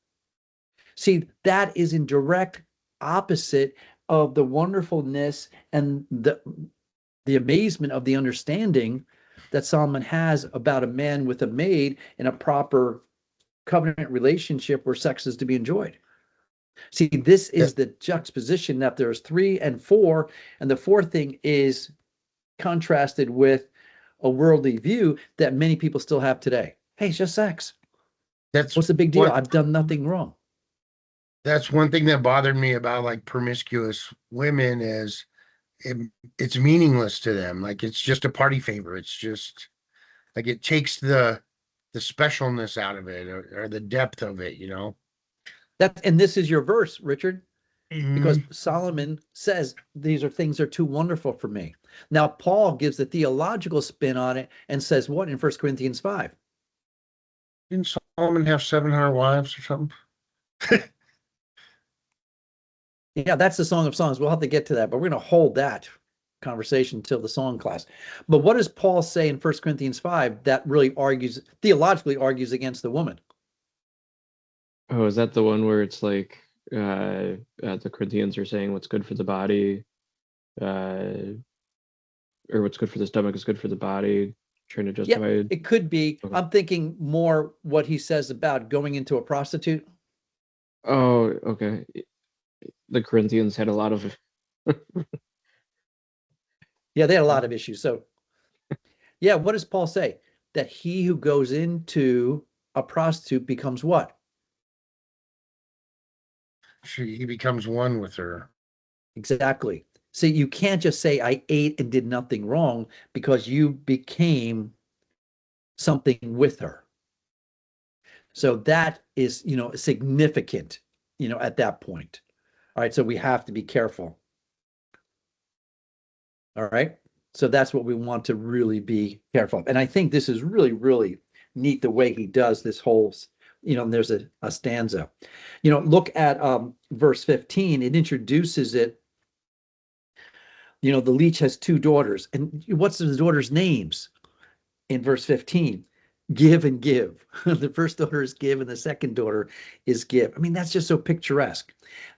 S1: See, that is in direct opposite of the wonderfulness and the amazement of the understanding that Solomon has about a man with a maid in a proper covenant relationship where sex is to be enjoyed. See, this is the juxtaposition that there's 3 and 4, and the fourth thing is contrasted with a worldly view that many people still have today. Hey, it's just sex.
S3: That's
S1: What's the big deal?
S3: what-
S1: I've done nothing wrong.
S3: That's one thing that bothered me about like promiscuous women is it's meaningless to them. Like it's just a party favor. It's just like it takes the specialness out of it or the depth of it, you know.
S1: And this is your verse, Richard, because
S3: Mhm.
S1: Solomon says these are things that are too wonderful for me. Now, Paul gives the theological spin on it and says what in 1 Corinthians 5?
S3: Didn't Solomon have 700 wives or something?
S1: Yeah, that's the Song of Songs. We'll have to get to that, but we're going to hold that conversation till the song class. But what does Paul say in 1 Corinthians 5 that really theologically argues against the woman?
S2: Oh, is that the one where it's like the Corinthians are saying what's good for the body, or what's good for the stomach is good for the body, trying to justify it?
S1: It could be.
S2: Okay.
S1: I'm thinking more what he says about going into a prostitute.
S2: Oh, okay. The Corinthians had a lot of
S1: Yeah, they had a lot of issues. So, yeah, what does Paul say? That he who goes into a prostitute becomes what?
S3: He becomes one with her.
S1: Exactly. See, you can't just say I ate and did nothing wrong because you became something with her. So that is, significant, at that point. All right. So we have to be careful. All right. So that's what we want to really be careful of. And I think this is really, really neat the way he does this whole, there's a stanza. Look at verse 15. It introduces it. The leech has 2 daughters. And what's the daughters' names in verse 15? Give and give. The first daughter is give, and the second daughter is give. I mean, that's just so picturesque.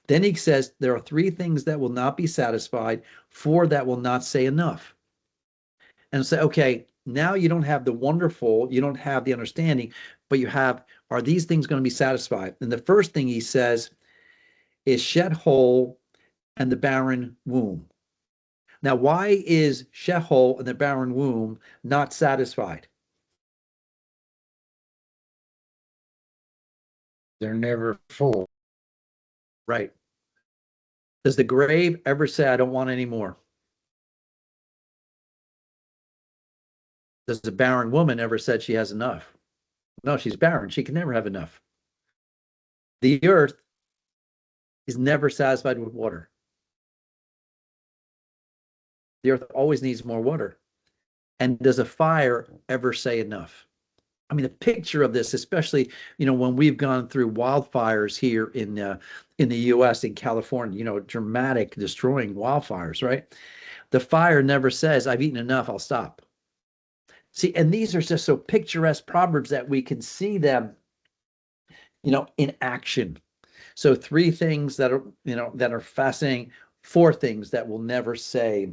S1: Then he says, there are 3 things that will not be satisfied, 4 that will not say enough. And say, okay, now you don't have the wonderful, you don't have the understanding, but you have, are these things going to be satisfied? And the first thing he says is Sheol and the barren womb. Now, why is Sheol and the barren womb not satisfied?
S3: They're never full.
S1: Right. Does the grave ever say, I don't want any more? Does the barren woman ever said she has enough? No, she's barren. She can never have enough. The earth is never satisfied with water. The earth always needs more water. And does a fire ever say enough? I mean, the picture of this, especially, when we've gone through wildfires here in the U.S., in California, dramatic, destroying wildfires, right? The fire never says, I've eaten enough, I'll stop. See, and these are just so picturesque proverbs that we can see them, in action. So 3 things that are fascinating, 4 things that will never say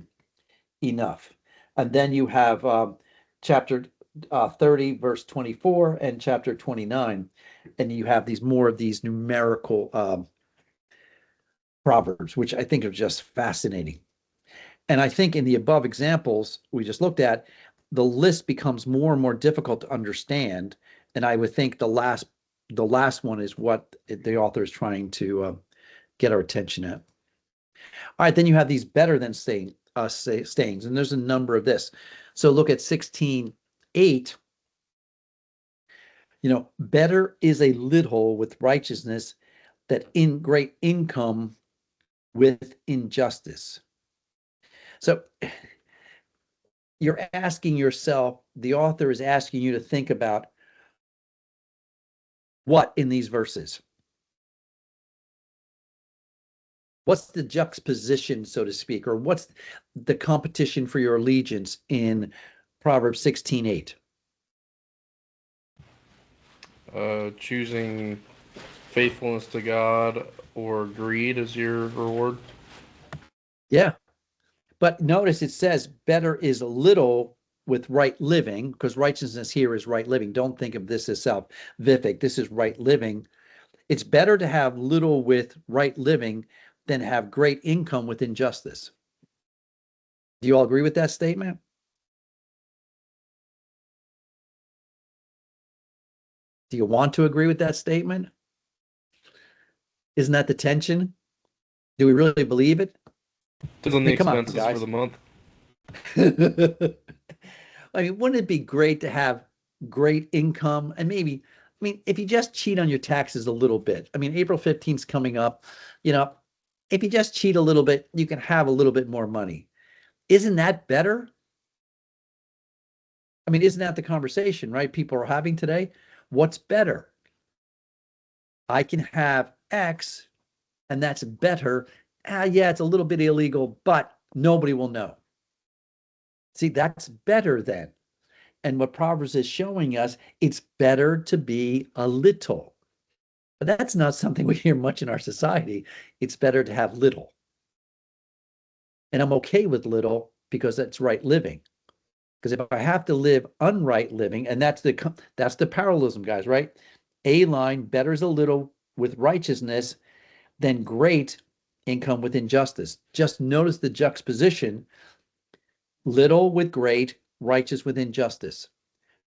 S1: enough. And then you have chapter 30, verse 24, and chapter 29, and you have more of these numerical proverbs, which I think are just fascinating. And I think in the above examples we just looked at, the list becomes more and more difficult to understand. And I would think the last one is what the author is trying to get our attention at. All right, then you have these better than sayings, and there's a number of this. So look at 16:8. Better is a little with righteousness than in great income with injustice. So you're asking yourself, the author is asking you to think about what in these verses? What's the juxtaposition, so to speak, or what's the competition for your allegiance in Proverbs 16:8?
S4: Choosing faithfulness to God or greed as your reward.
S1: Yeah. But notice it says better is little with right living, because righteousness here is right living. Don't think of this as salvific. This is right living. It's better to have little with right living than have great income with injustice. Do you all agree with that statement? Do you want to agree with that statement? Isn't that the tension? Do we really believe it?
S4: Depends on the
S1: Come on,
S4: expenses
S1: guys.
S4: for the month.
S1: I mean, wouldn't it be great to have great income and maybe, I mean, if you just cheat on your taxes a little bit, I mean, April 15th is coming up, you know, if you just cheat a little bit, you can have a little bit more money. Isn't that better? I mean, isn't that the conversation, right? People are having today. What's better? I can have X and that's better. Yeah, it's a little bit illegal, but nobody will know. See, that's better then. And what Proverbs is showing us, it's better to be a little. But that's not something we hear much in our society. It's better to have little. And I'm okay with little because that's right living. Because if I have to live unright living, and that's the parallelism, guys, right? A line, better is a little with righteousness than great income with injustice. Just notice the juxtaposition, little with great, righteous with injustice.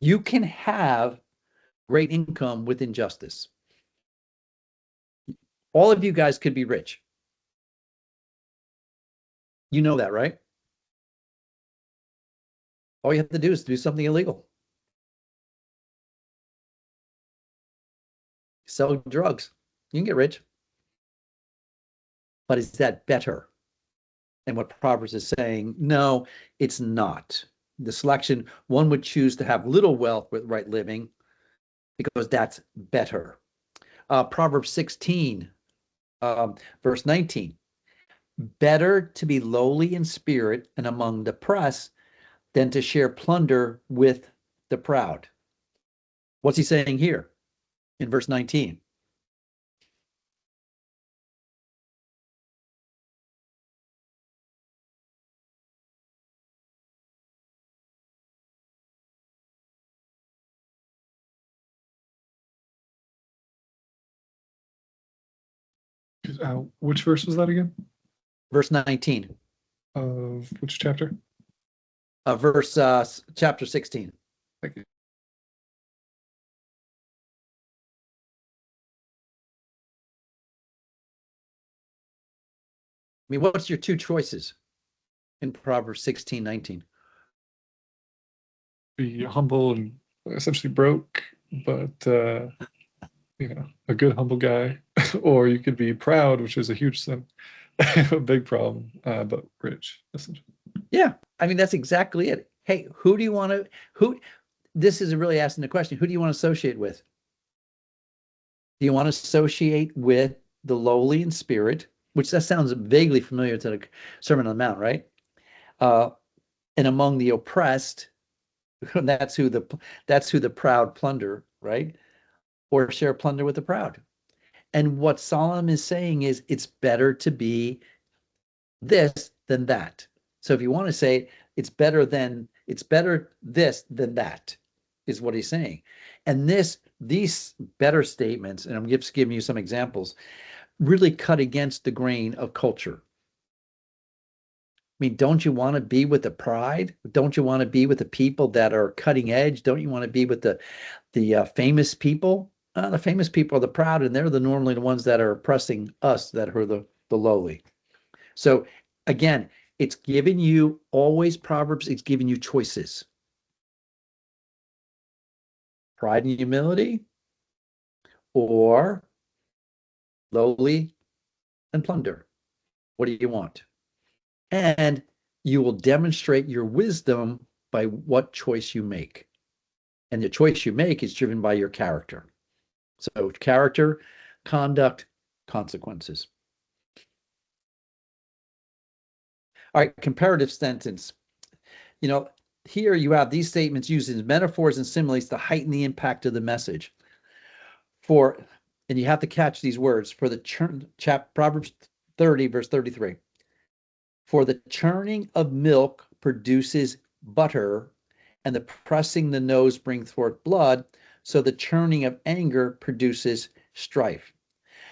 S1: You can have great income with injustice. All of you guys could be rich. You know that, right? All you have to do is do something illegal. Sell drugs. You can get rich. But is that better? And what Proverbs is saying, no, it's not. The selection, one would choose to have little wealth with right living because that's better. Proverbs 16, verse 19. Better to be lowly in spirit and among the oppressed than to share plunder with the proud. What's he saying here in verse 19?
S5: Which verse was that again?
S1: Verse 19
S5: Of which chapter?
S1: Chapter 16.
S5: Thank you.
S1: I mean, what's your two choices in Proverbs 16:19?
S5: Be humble and essentially broke, but a good humble guy, or you could be proud, which is a huge sin, a big problem, but rich, essentially.
S1: Yeah, I mean, that's exactly it. Hey, who do you want to, this is really asking the question, who do you want to associate with? Do you want to associate with the lowly in spirit, which that sounds vaguely familiar to the Sermon on the Mount, right? And among the oppressed, that's who the proud plunder, right? Or share plunder with the proud. And what Solomon is saying is it's better to be this than that. So if you want to say it's better this than that, is what he's saying. And these better statements, and I'm just giving you some examples, really cut against the grain of culture. I mean, don't you want to be with the pride? Don't you want to be with the people that are cutting edge? Don't you want to be with the famous people? The famous people are the proud, and they're normally the ones that are oppressing us, that are the lowly. So again, it's giving you always Proverbs. It's giving you choices: pride and humility, or lowly and plunder. What do you want? And you will demonstrate your wisdom by what choice you make. And the choice you make is driven by your character. So character, conduct, consequences. All right, comparative sentence. You know, here you have these statements used as metaphors and similes to heighten the impact of the message. And you have to catch these words for the Proverbs 30, verse 33. For the churning of milk produces butter, and the pressing the nose brings forth blood. So the churning of anger produces strife.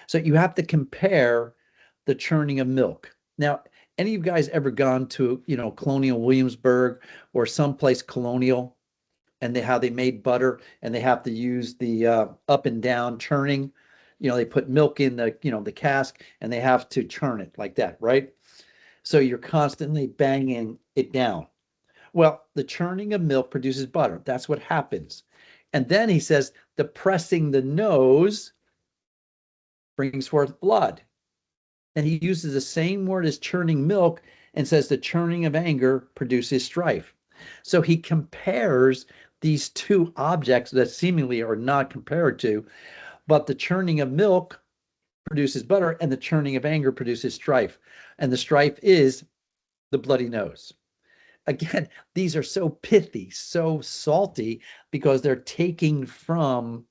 S1: So you have to compare the churning of milk. Now, any of you guys ever gone to, Colonial Williamsburg or someplace colonial, and how they made butter, and they have to use the up and down churning? They put milk in the cask, and they have to churn it like that, right? So you're constantly banging it down. Well, the churning of milk produces butter. That's what happens. And then he says, the pressing the nose brings forth blood. And he uses the same word as churning milk and says the churning of anger produces strife. So he compares these two objects that seemingly are not compared to, but the churning of milk produces butter and the churning of anger produces strife. And the strife is the bloody nose. Again, these are so pithy, so salty, because they're taking from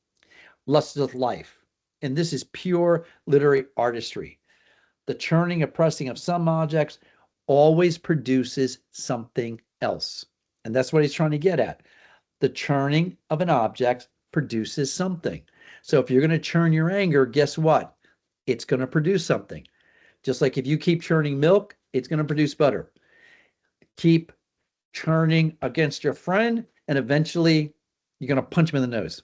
S1: Lust of Life. And this is pure literary artistry. The churning and pressing of some objects always produces something else. And that's what he's trying to get at. The churning of an object produces something. So if you're going to churn your anger, guess what? It's going to produce something. Just like if you keep churning milk, it's going to produce butter. Keep churning against your friend, and eventually you're going to punch him in the nose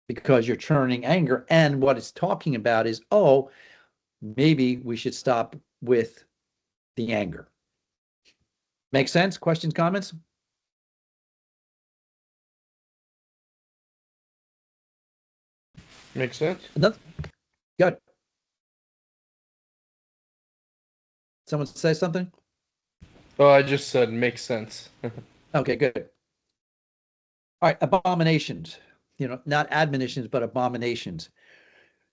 S1: because you're churning anger. And what it's talking about is, maybe we should stop with the anger. Make sense? Questions, comments?
S4: Makes sense.
S1: Good. Someone say something?
S4: Oh, I just said makes sense.
S1: Okay, good. All right, abominations. Not admonitions, but abominations.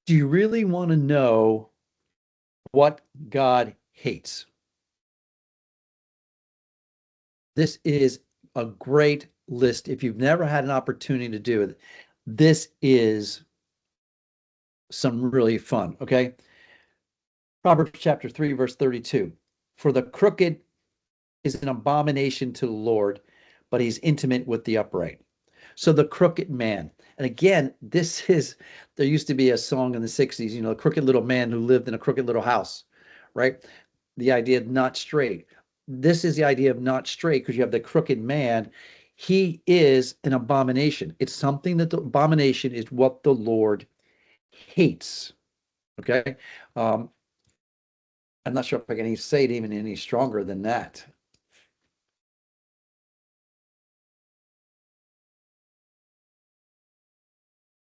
S1: Do you really want to know what God hates? This is a great list. If you've never had an opportunity to do it, this is some really fun, okay? Proverbs chapter 3, verse 32. For the crooked is an abomination to the Lord, but he's intimate with the upright. So the crooked man. And again, there used to be a song in the 60s, a crooked little man who lived in a crooked little house, right? The idea of not straight. This is the idea of not straight, because you have the crooked man. He is an abomination. It's something that the abomination is what the Lord hates. Okay. I'm not sure if I can say it even any stronger than that.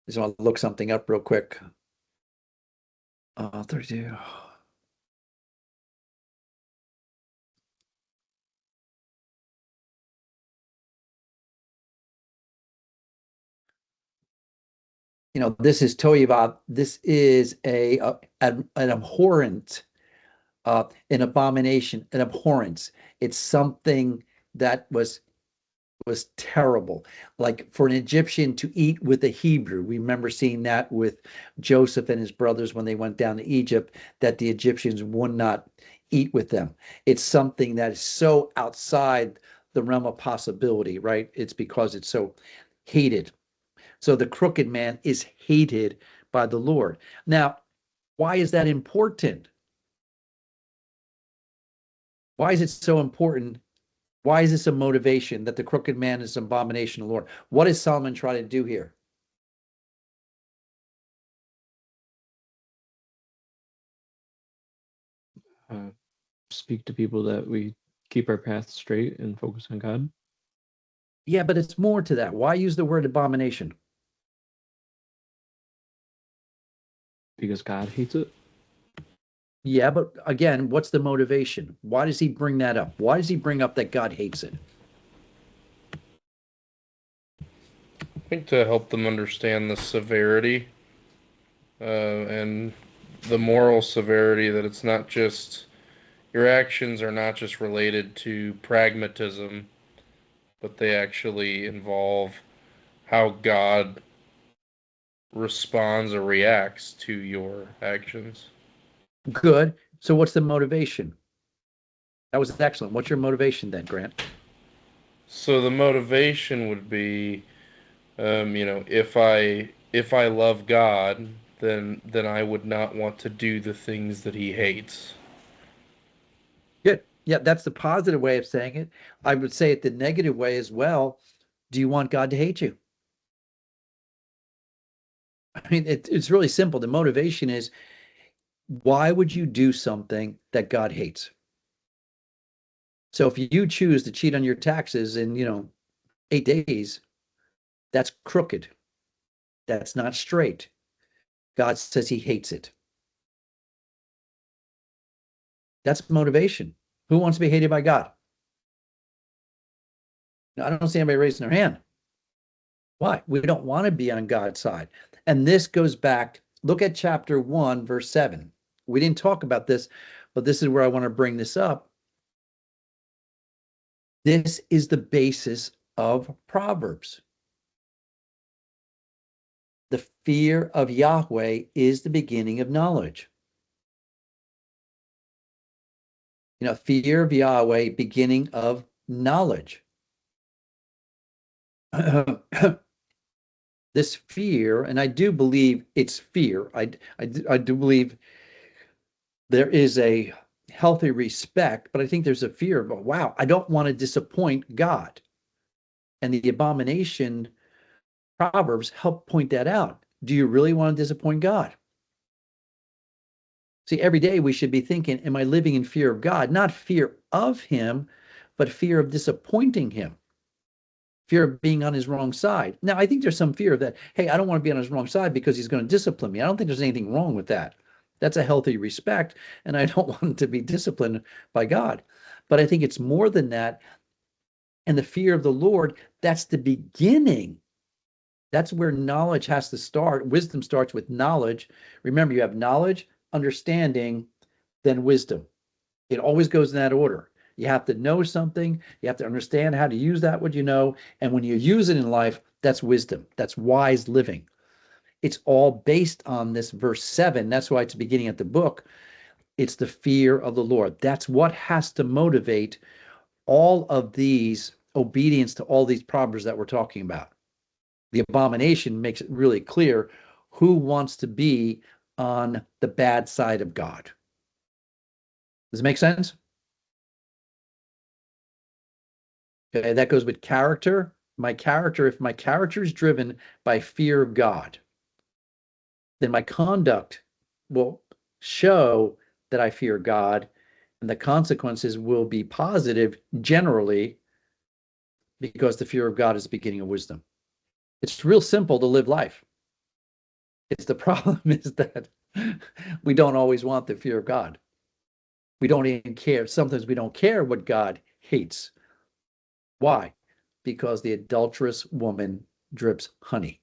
S1: Just want to look something up real quick. 32. This is Toyava. This is an abhorrent, an abomination, an abhorrence. It's something that was terrible. Like for an Egyptian to eat with a Hebrew. We remember seeing that with Joseph and his brothers when they went down to Egypt, that the Egyptians would not eat with them. It's something that is so outside the realm of possibility, right? It's because it's so hated. So the crooked man is hated by the Lord. Now, why is that important? Why is it so important? Why is this a motivation that the crooked man is an abomination to the Lord? What is Solomon trying to do here?
S2: Speak to people that we keep our path straight and focus on God.
S1: Yeah, but it's more to that. Why use the word abomination?
S2: Because God hates it.
S1: Yeah, but again, what's the motivation? Why does he bring that up? Why does he bring up that God hates it?
S4: I think to help them understand the severity and the moral severity, that it's not just, your actions are not just related to pragmatism, but they actually involve how God responds or reacts to your actions.
S1: Good. So what's the motivation? That was excellent. What's your motivation then, Grant?
S4: So the motivation would be, if I love God, then I would not want to do the things that He hates.
S1: Good. Yeah, that's the positive way of saying it. I would say it the negative way as well. Do you want God to hate you? I mean, it's really simple. The motivation is, why would you do something that God hates? So if you choose to cheat on your taxes in, 8 days, that's crooked. That's not straight. God says He hates it. That's motivation. Who wants to be hated by God? Now, I don't see anybody raising their hand. Why? We don't want to be on God's side. And this goes back, look at chapter 1, verse 7. We didn't talk about this, but this is where I want to bring this up. This is the basis of Proverbs. The fear of Yahweh is the beginning of knowledge. Fear of Yahweh, beginning of knowledge. This fear, and I do believe it's fear. I do believe there is a healthy respect, but I think there's a fear of, wow, I don't want to disappoint God. And the abomination Proverbs help point that out. Do you really want to disappoint God? See, every day we should be thinking, am I living in fear of God? Not fear of Him, but fear of disappointing Him. Fear of being on His wrong side. Now, I think there's some fear of that. Hey, I don't want to be on His wrong side because He's going to discipline me. I don't think there's anything wrong with that. That's a healthy respect, and I don't want to be disciplined by God. But I think it's more than that. And the fear of the Lord, that's the beginning. That's where knowledge has to start. Wisdom starts with knowledge. Remember, you have knowledge, understanding, then wisdom. It always goes in that order. You have to know something. You have to understand how to use that, what you know. And when you use it in life, that's wisdom. That's wise living. It's all based on this verse 7. That's why it's beginning at the book. It's the fear of the Lord. That's what has to motivate all of these obedience to all these proverbs that we're talking about. The abomination makes it really clear who wants to be on the bad side of God. Does it make sense? Okay, that goes with character. If my character is driven by fear of God, then my conduct will show that I fear God, and the consequences will be positive generally, because the fear of God is the beginning of wisdom. It's real simple to live life. It's the problem is that we don't always want the fear of God. We don't even care. Sometimes we don't care what God hates. Why? Because the adulterous woman drips honey.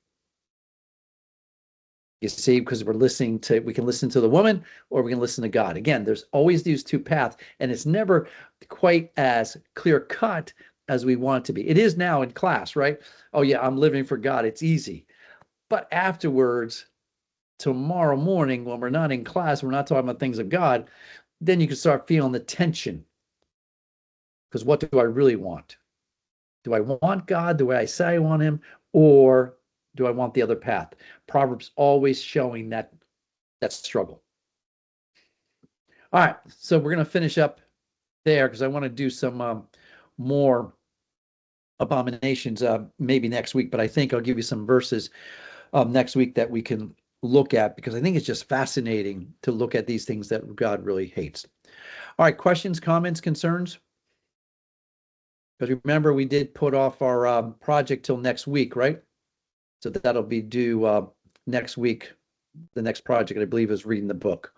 S1: You see, because we can listen to the woman or we can listen to God. Again, there's always these two paths, and it's never quite as clear cut as we want it to be. It is now in class, right? Oh yeah, I'm living for God. It's easy. But afterwards, tomorrow morning, when we're not in class, we're not talking about things of God, then you can start feeling the tension. Because what do I really want? Do I want God the way I say I want Him, or do I want the other path? Proverbs always showing that struggle. All right, so we're going to finish up there because I want to do some more abominations maybe next week, but I think I'll give you some verses next week that we can look at, because I think it's just fascinating to look at these things that God really hates. All right, questions, comments, concerns? Because remember, we did put off our project till next week, right? So that'll be due next week. The next project, I believe, is reading the book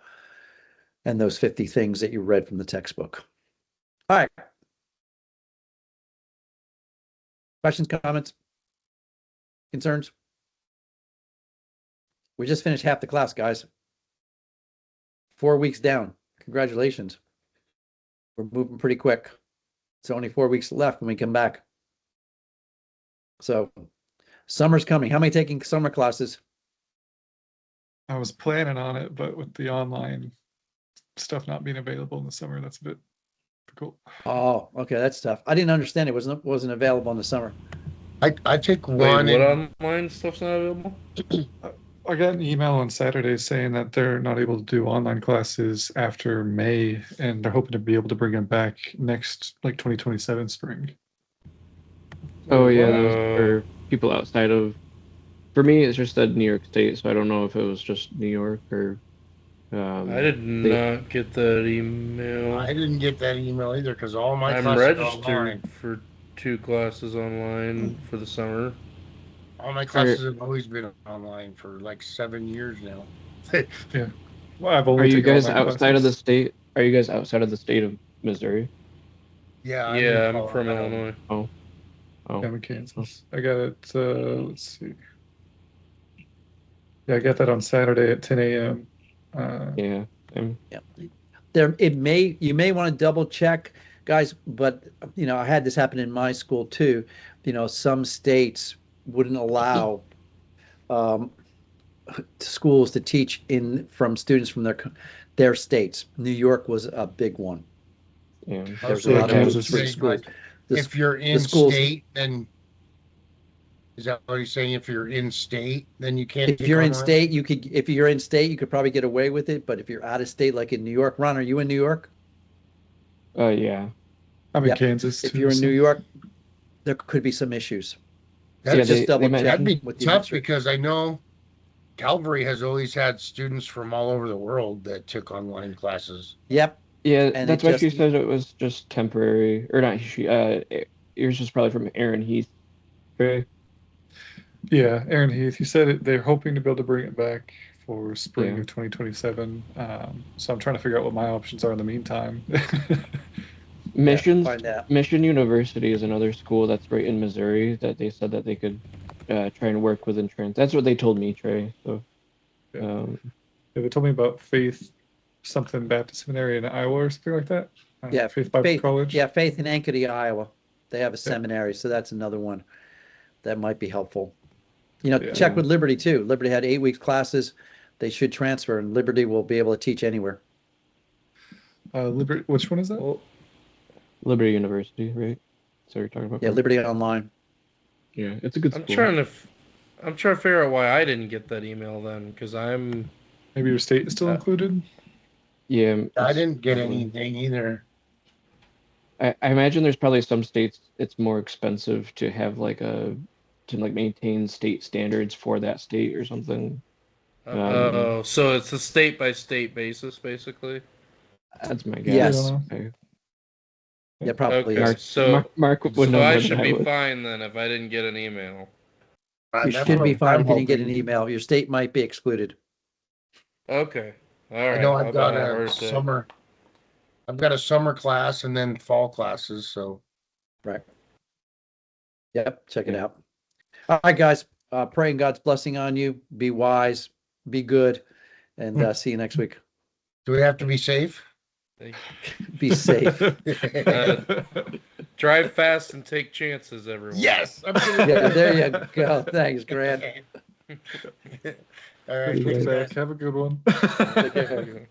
S1: and those 50 things that you read from the textbook. All right. Questions, comments? concerns? We just finished half the class, guys. 4 weeks down. Congratulations. We're moving pretty quick. It's only 4 weeks left when we come back. So summer's coming. How many taking summer classes?
S5: I was planning on it, but with the online stuff not being available in the summer, that's a bit difficult.
S1: Oh, okay, that's tough. I didn't understand it wasn't available in the summer.
S3: I took
S4: Wait,
S3: one
S4: what
S3: in,
S4: online stuff's not available?
S5: I got an email on Saturday saying that they're not able to do online classes after May, and they're hoping to be able to bring them back next, like 2027 spring.
S2: Oh yeah, that was
S4: Uh,
S2: for people outside of. For me, it's just said New York State, so I don't know if it was just New York or.
S4: I did
S2: they-
S4: not get that email.
S3: I didn't get that email either because all my
S4: I'm
S3: classes are
S4: registered
S3: online.
S4: for 2 classes online for the summer.
S3: All my classes have always been online for like 7 years now.
S5: Well, I've only
S2: Are you
S5: taken
S2: guys
S5: online
S2: outside of the
S5: classes.
S2: state? Are you guys outside of the state of Missouri?
S3: Yeah,
S4: Yeah,
S3: in
S4: I'm from
S3: Colorado.
S4: Illinois.
S2: Oh,
S5: I'm in Kansas. I got it, let's see. Yeah, I got that on Saturday at 10 a.m.
S2: yeah.
S1: Yeah. You may want to double check, guys, but I had this happen in my school too. Some states wouldn't allow schools to teach from students from their states. New York was a big one.
S2: Yeah.
S1: There's
S3: So
S1: a lot of
S5: Kansas
S1: those free
S5: is
S1: schools. The-
S3: if you're in
S1: schools-
S3: state, then is that what you're saying? If you're in state, then you can't
S1: If
S3: take
S1: you're in
S3: online?
S1: state, if you're in state, you could probably get away with it. But if you're out of state, like in New York, Ron, are you in New York?
S2: Yeah.
S5: I'm in
S1: Yep.
S5: Kansas
S1: If
S5: too,
S1: you're in
S5: so-
S1: New York, there could be some issues.
S3: That's
S2: Yeah,
S1: Just
S2: they
S1: double
S2: might-
S1: check
S3: That'd be
S1: with the
S3: tough
S1: administrator.
S3: because I know Calvary has always had students from all over the world that took online classes.
S1: Yep.
S2: Yeah,
S1: And
S2: that's
S1: it
S2: why she
S1: just-
S2: said it was just temporary, or not. Yours was probably from Aaron Heath. Right?
S5: Yeah, Aaron Heath, he said they're hoping to be able to bring it back for spring
S2: Yeah.
S5: of 2027. So I'm trying to figure out what my options are in the meantime.
S2: Missions,
S1: find out.
S2: Mission University is another school that's right in Missouri that they said that they could try and work with insurance. That's what they told me, Trey. So,
S5: Yeah.
S2: yeah,
S5: They told me about Faith something Baptist Seminary in Iowa or something like that.
S1: Yeah,
S5: Faith Bible College.
S1: Yeah, Faith in Ankeny, Iowa. They have a seminary, so that's another one that might be helpful. Check with Liberty too. Liberty had 8 weeks classes. They should transfer, and Liberty will be able to teach anywhere.
S5: Which one is that?
S4: Well,
S2: Liberty University, right? So you're talking about?
S1: Yeah, Liberty Online.
S2: Yeah, it's a good
S4: I'm
S2: school.
S4: trying to figure out why I didn't get that email then, because I'm
S5: Maybe your state is still included.
S2: Yeah,
S3: I didn't get anything either.
S2: I imagine there's probably some states it's more expensive to have to maintain state standards for that state or something.
S4: so it's a state by state basis, basically.
S2: That's my
S1: Yes.
S2: guess.
S5: I don't
S2: Okay.
S1: Yeah, probably.
S4: Okay,
S1: Is.
S4: so
S2: Mark would
S4: so
S2: know
S4: I
S2: more
S4: should
S2: than I
S4: be
S2: would.
S4: fine then if I didn't get an email.
S1: You
S3: That's
S1: should be
S3: what
S1: fine
S3: I'm
S1: if you didn't get an
S3: hoping.
S1: email. Your state might be excluded.
S4: Okay, all
S3: I
S4: right.
S3: know
S4: my
S3: I've got
S4: bad, I
S3: a
S4: heard that.
S3: summer. I've got a summer class and then fall classes. So
S1: Right. Yep. Check it
S2: Yeah.
S1: out. All right, guys. Praying God's blessing on you. Be wise. Be good. And see you next week.
S3: do we have to be safe?
S1: Be safe.
S4: Drive fast and take chances, everyone.
S3: Yes. I'm gonna
S1: Yeah,
S3: do
S1: there
S3: it.
S1: you go. Thanks, Grant.
S3: All right.
S5: Good
S3: thanks,
S5: feedback.
S3: guys.
S5: Have a good one.
S1: Take care.